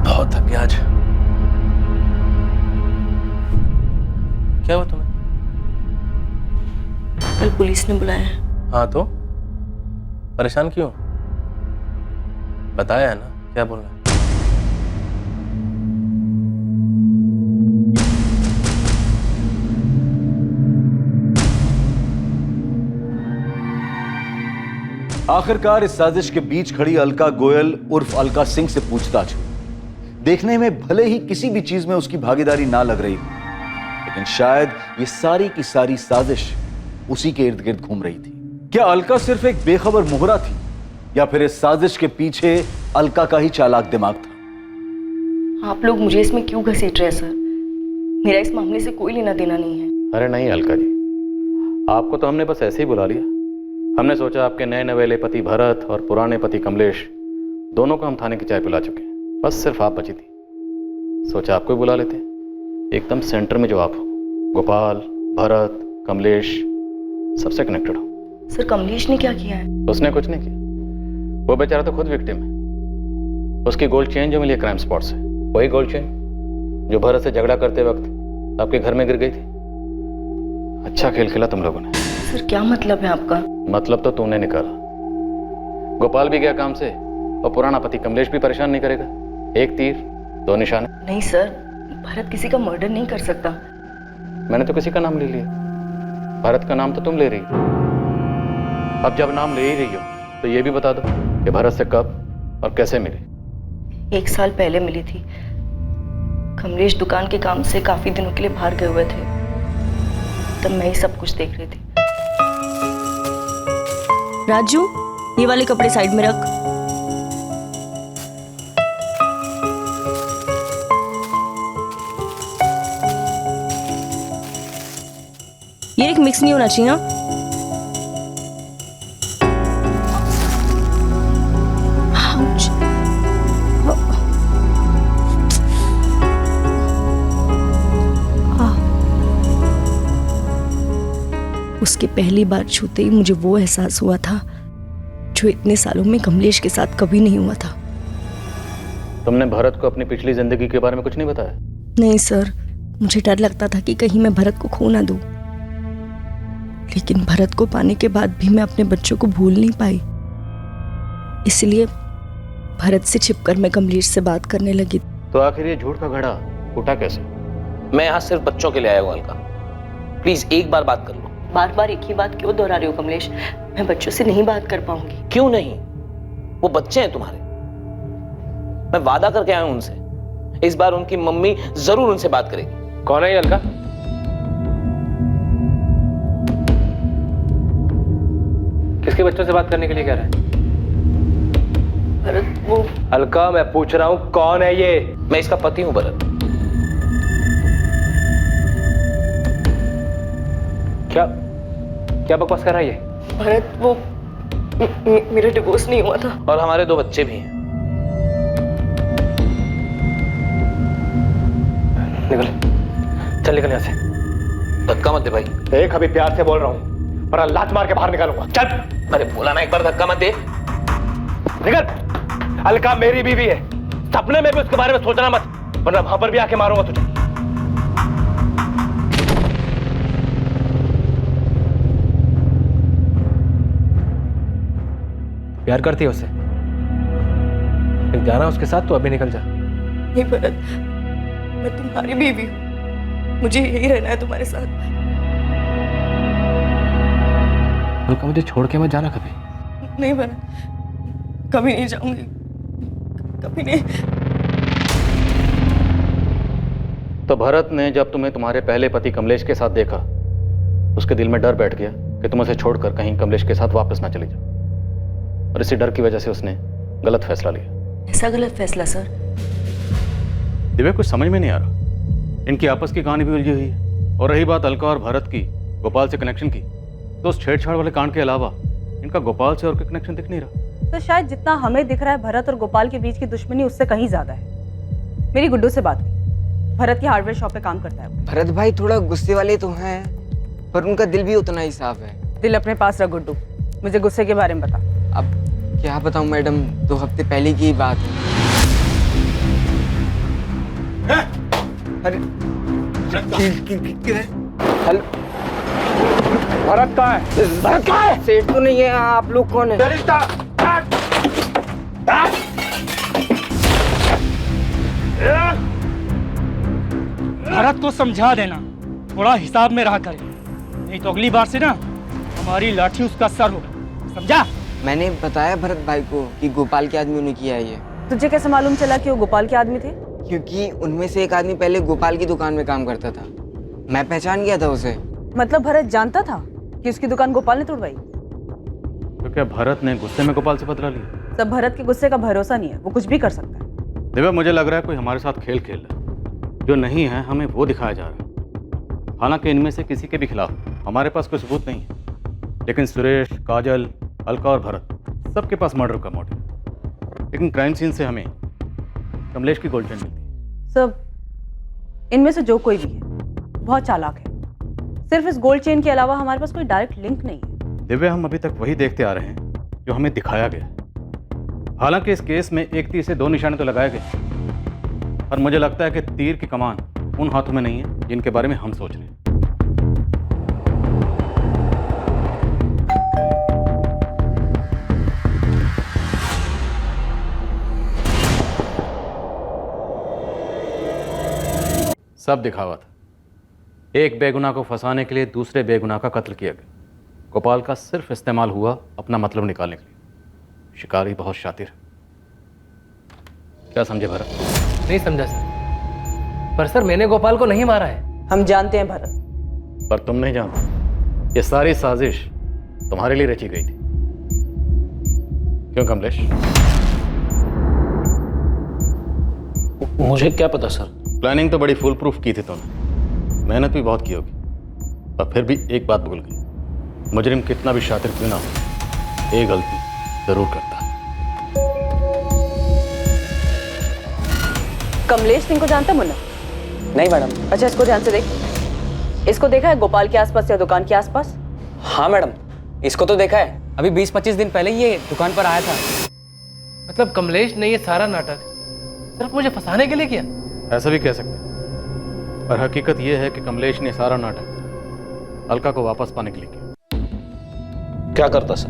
बहुत थक गया आज। क्या हुआ तुम्हें? कल पुलिस ने बुलाया है। हाँ तो परेशान क्यों? बताया है ना, क्या बोलना है? आखिरकार इस साजिश के बीच खड़ी अलका गोयल उर्फ अलका सिंह से पूछताछ हुई। देखने में भले ही किसी भी चीज में उसकी भागीदारी ना लग रही हो, लेकिन शायद ये सारी की सारी साजिश उसी के इर्द गिर्द घूम रही थी। क्या अलका सिर्फ एक बेखबर मोहरा थी, या फिर इस साजिश के पीछे अलका का ही चालाक दिमाग था? आप लोग मुझे इसमें क्यों घसीट रहे हैं सर? मेरा इस मामले से कोई लेना देना नहीं है। अरे नहीं अलका जी, आपको तो हमने बस ऐसे ही बुला लिया। हमने सोचा आपके नए नवेले पति भरत और पुराने पति कमलेश दोनों को हम थाने की चाय पिला चुके हैं, बस सिर्फ आप बची थी। सोचा आपको ही बुला लेते, एकदम सेंटर में जो आप हो, गोपाल, भरत, कमलेश सबसे कनेक्टेड हो। सर कमलेश ने क्या किया है? उसने कुछ नहीं किया, वो बेचारा तो खुद विक्टिम है। उसकी गोल्ड चेन जो मिली है क्राइम स्पॉट से, वही गोल्ड चेन जो भरत से झगड़ा करते वक्त आपके घर में गिर गई थी। अच्छा खेल खेला तुम लोगों ने। सर क्या मतलब है आपका? मतलब तो तूने निकाला। गोपाल भी गया काम से और पुराना पति कमलेश भी परेशान नहीं करेगा। एक तीर दो निशाने। नहीं सर, भरत किसी का मर्डर नहीं कर सकता। मैंने तो किसी का नाम ले लिया, भरत का नाम तो तुम ले रही हो। अब जब नाम ले ही रही हो तो ये भी बता दो कि भरत से कब और कैसे मिली? 1 साल पहले मिली थी। कमलेश दुकान के काम से काफी दिनों के लिए बाहर गए हुए थे, तब मैं ही सब कुछ देख रही थी। राजू, ये वाले कपड़े साइड में रख। ये एक मिक्स नहीं होना चाहिए। उसके पहली बार छूते ही मुझे वो एहसास हुआ था जो इतने सालों में कमलेश के साथ कभी नहीं हुआ था। तुमने भरत को अपनी पिछली जिंदगी के बारे में कुछ नहीं बताया? नहीं सर, मुझे डर लगता था कि कहीं मैं भरत को खो ना दूं। लेकिन भरत को पाने के बाद भी मैं अपने बच्चों को भूल नहीं पाई। इसलिए भरत से छिपकर मैं कमलेश से बात करने लगी। तो आखिर ये झूठ का घड़ा फूटा कैसे? मैं यहाँ सिर्फ बच्चों के लिए आया हूँ अलका, प्लीज एक बार बात कर लो। बार बार एक ही बात क्यों दोहरा रही हो कमलेश? मैं बच्चों से नहीं बात कर पाऊंगी। क्यों नहीं? वो बच्चे हैं तुम्हारे। मैं वादा करके आया हूं उनसे, इस बार उनकी मम्मी जरूर उनसे बात करेगी। कौन है ये अलका? किसके बच्चों से बात करने के लिए कह रहा है? भरत वो अलका, मैं पूछ रहा हूं कौन है ये? मैं इसका पति हूं भरत। क्या क्या बकवास कर रहा है ये? भरत वो मेरा डिवोर्स नहीं हुआ था और हमारे 2 बच्चे भी हैं। निकल, चल निकल यहाँ से। धक्का मत दे भाई। देख अभी प्यार से बोल रहा हूँ, वरना लात मार के बाहर निकालूंगा। चल। अरे बोला ना एक बार, धक्का मत दे। निकल। अलका मेरी बीवी है, सपने में भी उसके बारे में सोचना मत, वरना वहां पर भी आके मारूंगा तुझे। प्यार करती है उससे? जाना उसके साथ तो अभी निकल जा। नहीं भरत, मैं तुम्हारी बीवी हूँ, मुझे यही रहना है तुम्हारे साथ। अलका मुझे छोड़ के मत जाना कभी। नहीं भरत, कभी नहीं जाऊंगी, कभी नहीं। तो भरत ने जब तुम्हें तुम्हारे पहले पति कमलेश के साथ देखा, उसके दिल में डर बैठ गया कि तुम उसे छोड़कर कहीं कमलेश के साथ वापस ना चली जाओ, और इसी डर की वजह से उसने गलत फैसला लिया। ऐसा गलत फैसला सर? दिव्या, कुछ समझ में नहीं आ रहा। इनकी आपस की कहानी भी उलझी हुई है, और रही बात अलका और भरत की गोपाल से कनेक्शन की, तो उस छेड़छाड़ वाले कांड के अलावा इनका गोपाल से और कोई कनेक्शन दिख नहीं रहा। तो शायद जितना हमें दिख रहा है भरत और गोपाल के बीच की दुश्मनी उससे कहीं ज्यादा है। मेरी गुड्डू से बात हुई, भरत की हार्डवेयर शॉप पे काम करता है। भरत भाई थोड़ा गुस्से वाले तो हैं, पर उनका दिल भी उतना ही साफ है। दिल अपने पास रख गुड्डू, मुझे गुस्से के बारे में बता। अब क्या बताऊं मैडम, 2 हफ्ते पहले की बात है। अरे हेलो, भरत कहाँ है? भरत कहाँ है? सेठ तो नहीं है, आप लोग कौन है? भरत को समझा देना, थोड़ा हिसाब में रहा करे, नहीं तो अगली बार से ना हमारी लाठी उसका सर होगा, समझा? मैंने बताया भरत भाई को कि गोपाल के आदमी ने किया है ये। तुझे कैसे मालूम चला कि वो गोपाल के आदमी थे? क्योंकि उनमें से एक आदमी पहले गोपाल की दुकान में काम करता था, मैं पहचान गया था उसे। मतलब भरत जानता था कि उसकी दुकान गोपाल ने तोड़वाई? तो क्या भरत ने गुस्से में गोपाल से बदला लिया? सब भरत के गुस्से का भरोसा नहीं है, वो कुछ भी कर सकता है। दिव्या, मुझे लग रहा है कोई हमारे साथ खेल खेल रहा है, जो नहीं है हमें वो दिखाया जा रहा है। हालांकि इनमें से किसी के भी खिलाफ हमारे पास कोई सबूत नहीं है, लेकिन सुरेश, काजल, अलका और भरत सबके पास मर्डर का मोटिव। लेकिन क्राइम सीन से हमें कमलेश की गोल्ड चेन मिलती है। सब इनमें से जो कोई भी है बहुत चालाक है। सिर्फ इस गोल्ड चेन के अलावा हमारे पास कोई डायरेक्ट लिंक नहीं है। दिव्या, हम अभी तक वही देखते आ रहे हैं जो हमें दिखाया गया है। हालांकि इस केस में एक तीर से 2 निशाने तो लगाए गए, पर मुझे लगता है कि तीर की कमान उन हाथों में नहीं है जिनके बारे में हम सोच रहे हैं। सब दिखावा था, एक बेगुनाह को फंसाने के लिए दूसरे बेगुनाह का कत्ल किया गया। गोपाल का सिर्फ इस्तेमाल हुआ अपना मतलब निकालने के लिए। शिकारी बहुत शातिर है। क्या समझे भरत? नहीं समझा सर, पर सर मैंने गोपाल को नहीं मारा है। हम जानते हैं भरत, पर तुम नहीं जानते। ये सारी साजिश तुम्हारे लिए रची गई थी, क्यों कमलेश? मुझे क्या पता सर। प्लानिंग तो बड़ी फुल प्रूफ की थी तुमने, मेहनत भी बहुत की होगी, पर फिर भी एक बात भूल गई। मुजरिम कितना भी शातिर क्यों ना हो, एक गलती जरूर करता है। कमलेश सिंह को जानता मुन्ना? नहीं मैडम। अच्छा, इसको ध्यान से देख। इसको देखा है गोपाल के आसपास या दुकान के आसपास? हाँ मैडम, इसको तो देखा है, अभी 20-25 दिन पहले ये दुकान पर आया था। मतलब कमलेश ने ये सारा नाटक सिर्फ मुझे फंसाने के लिए किया? ऐसा भी कह सकते हैं, पर हकीकत यह है कि कमलेश ने सारा नाटक अलका को वापस पाने के लिए किया। क्या करता सर?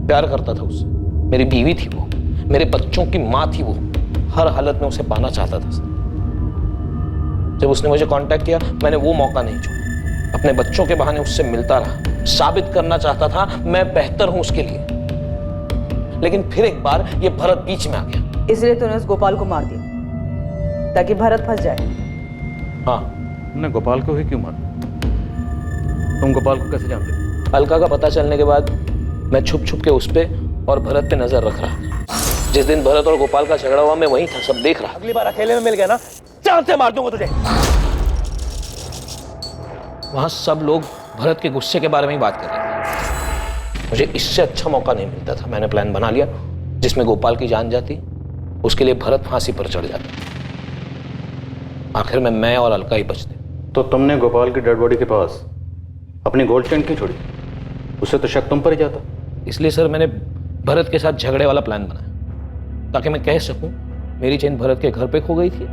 प्यार करता था उससे, मेरी बीवी थी वो, मेरे बच्चों की माँ थी वो, हर हालत में उसे पाना चाहता था सर। जब उसने मुझे कांटेक्ट किया, मैंने वो मौका नहीं छोड़ा, अपने बच्चों के बहाने उससे मिलता रहा, साबित करना चाहता था मैं बेहतर हूं उसके लिए। लेकिन फिर एक बार ये भरत बीच में आ गया। इसलिए तूने उस गोपाल को मार दिया ताकि भरत फंस जाए। हाँ, तुमने गोपाल को ही क्यों मारा? तुम गोपाल को कैसे जानते थे? अलका का पता चलने के बाद मैं छुप छुप के उस पे और भरत पे नजर रख रहा था। जिस दिन भरत और गोपाल का झगड़ा हुआ मैं वहीं था, सब देख रहा। अगली बार अकेले में मिल गया ना, जान से मार दूंगा तुझे। वहां सब लोग भरत के गुस्से के बारे में ही बात कर रहे थे। मुझे इससे अच्छा मौका नहीं मिलता था। मैंने प्लान बना लिया जिसमें गोपाल की जान जाती, उसके लिए भरत फांसी पर चढ़ जाता। आखिर में मैं और अलका ही बचते। तो तुमने गोपाल की डेड बॉडी के पास अपनी गोल्ड चेन क्यों छोड़ी? उससे तो शक तुम पर ही जाता। इसलिए सर मैंने भरत के साथ झगड़े वाला प्लान बनाया ताकि मैं कह सकूं मेरी चेन भरत के घर पे खो गई थी,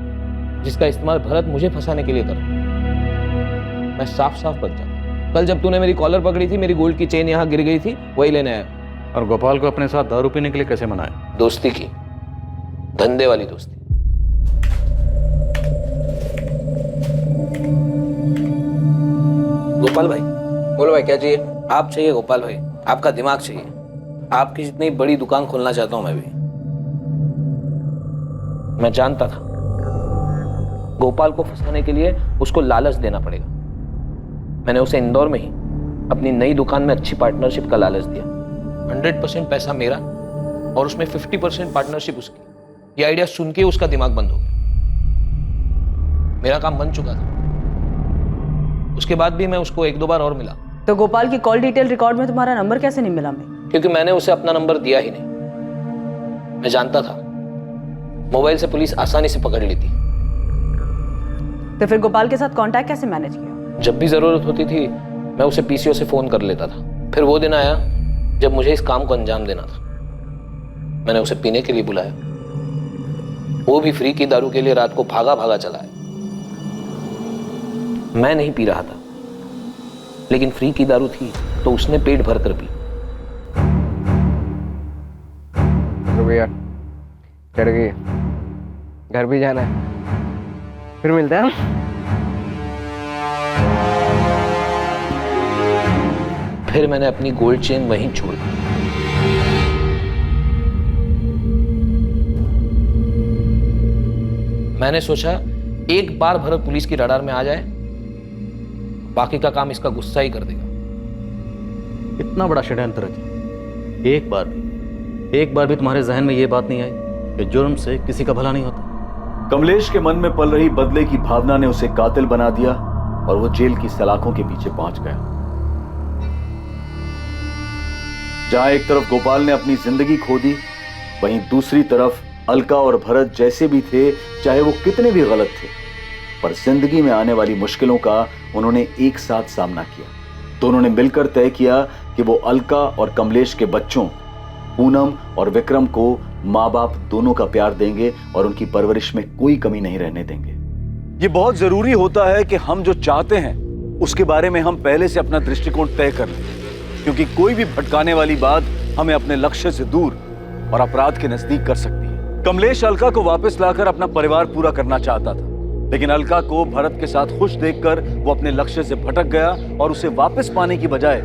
जिसका इस्तेमाल भरत मुझे फंसाने के लिए कर। मैं साफ साफ बच जाता। कल जब तूने मेरी कॉलर पकड़ी थी, मेरी गोल्ड की चेन यहाँ गिर गई थी, वही लेने आया। और गोपाल को अपने साथ दारू पीने के लिए कैसे मनाया? दोस्ती की, धंधे वाली दोस्ती। गोपाल भाई, बोलो भाई क्या चाहिए? आप चाहिए गोपाल भाई, आपका दिमाग चाहिए। आपकी जितनी बड़ी दुकान खोलना चाहता हूं मैं भी। मैं जानता था गोपाल को फंसाने के लिए उसको लालच देना पड़ेगा। मैंने उसे इंदौर में ही अपनी नई दुकान में अच्छी पार्टनरशिप का लालच दिया। 100% पैसा मेरा और उसमें 50% पार्टनरशिप उसकी। ये आइडिया सुन के उसका दिमाग बंद हो गया। मेरा काम बन चुका था। उसके बाद भी मैं उसको 1-2 बार और मिला। तो गोपाल की कॉल डिटेल रिकॉर्ड में तुम्हारा नंबर कैसे नहीं मिला? मैं क्योंकि मैंने उसे अपना नंबर दिया ही नहीं। मैं जानता था मोबाइल से पुलिस आसानी से पकड़ लेती। तो फिर गोपाल के साथ कांटेक्ट कैसे मैनेज किया? जब भी जरूरत होती थी मैं उसे पीसीओ से फोन कर लेता था। फिर वो दिन आया जब मुझे इस काम को अंजाम देना था। मैंने उसे पीने के लिए बुलाया। वो भी फ्री की दारू के लिए रात को भागा भागा चला है। मैं नहीं पी रहा था, लेकिन फ्री की दारू थी तो उसने पेट भर कर पी। तो भैया चढ़ गई, घर भी जाना है, फिर मिलते हैं। फिर मैंने अपनी गोल्ड चेन वहीं छोड़ दी। मैंने सोचा एक बार भरत पुलिस की रडार में आ जाए, बाकी का काम इसका गुस्सा ही कर देगा। इतना बड़ा षड्यंत्र रचा, एक बार भी तुम्हारे जहन में यह बात नहीं आई कि जुर्म से किसी का भला नहीं होता? कमलेश के मन में पल रही बदले की भावना ने उसे कातिल बना दिया और वो जेल की सलाखों के पीछे पहुंच गया। जहां एक तरफ गोपाल ने अपनी जिंदगी खो दी, वहीं दूसरी तरफ अलका और भरत जैसे भी थे, चाहे वो कितने भी गलत थे, पर जिंदगी में आने वाली मुश्किलों का उन्होंने एक साथ सामना किया। तो उन्होंने मिलकर तय किया कि वो अलका और कमलेश के बच्चों पूनम और विक्रम को माँ बाप दोनों का प्यार देंगे और उनकी परवरिश में कोई कमी नहीं रहने देंगे। ये बहुत जरूरी होता है कि हम जो चाहते हैं उसके बारे में हम पहले से अपना दृष्टिकोण तय कर लें, क्योंकि कोई भी भटकाने वाली बात हमें अपने लक्ष्य से दूर और अपराध के नजदीक कर सकती है। कमलेश अलका को वापस लाकर अपना परिवार पूरा करना चाहता था, लेकिन अलका को भरत के साथ खुश देखकर वो अपने लक्ष्य से भटक गया और उसे वापस पाने की बजाय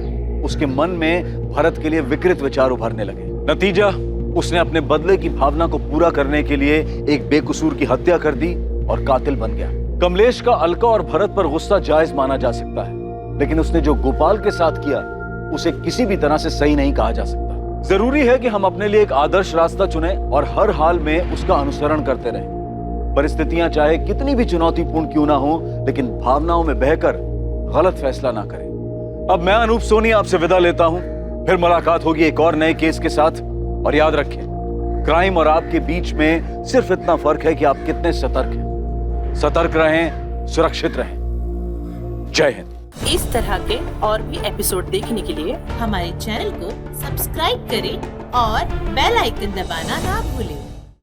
उसके मन में भरत के लिए विकृत विचार उभरने लगे। नतीजा, उसने अपने बदले की भावना को पूरा करने के लिए एक बेकसूर की हत्या कर दी और कातिल बन गया। कमलेश का अलका और भरत पर गुस्सा जायज माना जा सकता है, लेकिन उसने जो गोपाल के साथ किया उसे किसी भी तरह से सही नहीं कहा जा सकता। जरूरी है कि हम अपने लिए एक आदर्श रास्ता चुनें और हर हाल में उसका अनुसरण करते रहें। परिस्थितियां चाहे कितनी भी चुनौतीपूर्ण क्यों ना हो, लेकिन भावनाओं में बहकर गलत फैसला ना करें। अब मैं अनूप सोनी आपसे विदा लेता हूं। फिर मुलाकात होगी एक और नए केस के साथ। और याद रखें, क्राइम और आपके बीच में सिर्फ इतना फर्क है कि आप कितने सतर्क हैं। सतर्क रहें, सुरक्षित रहें। जय हिंद। इस तरह के और भी एपिसोड देखने के लिए हमारे चैनल को सब्सक्राइब करें और बेल आइकन दबाना ना भूलें।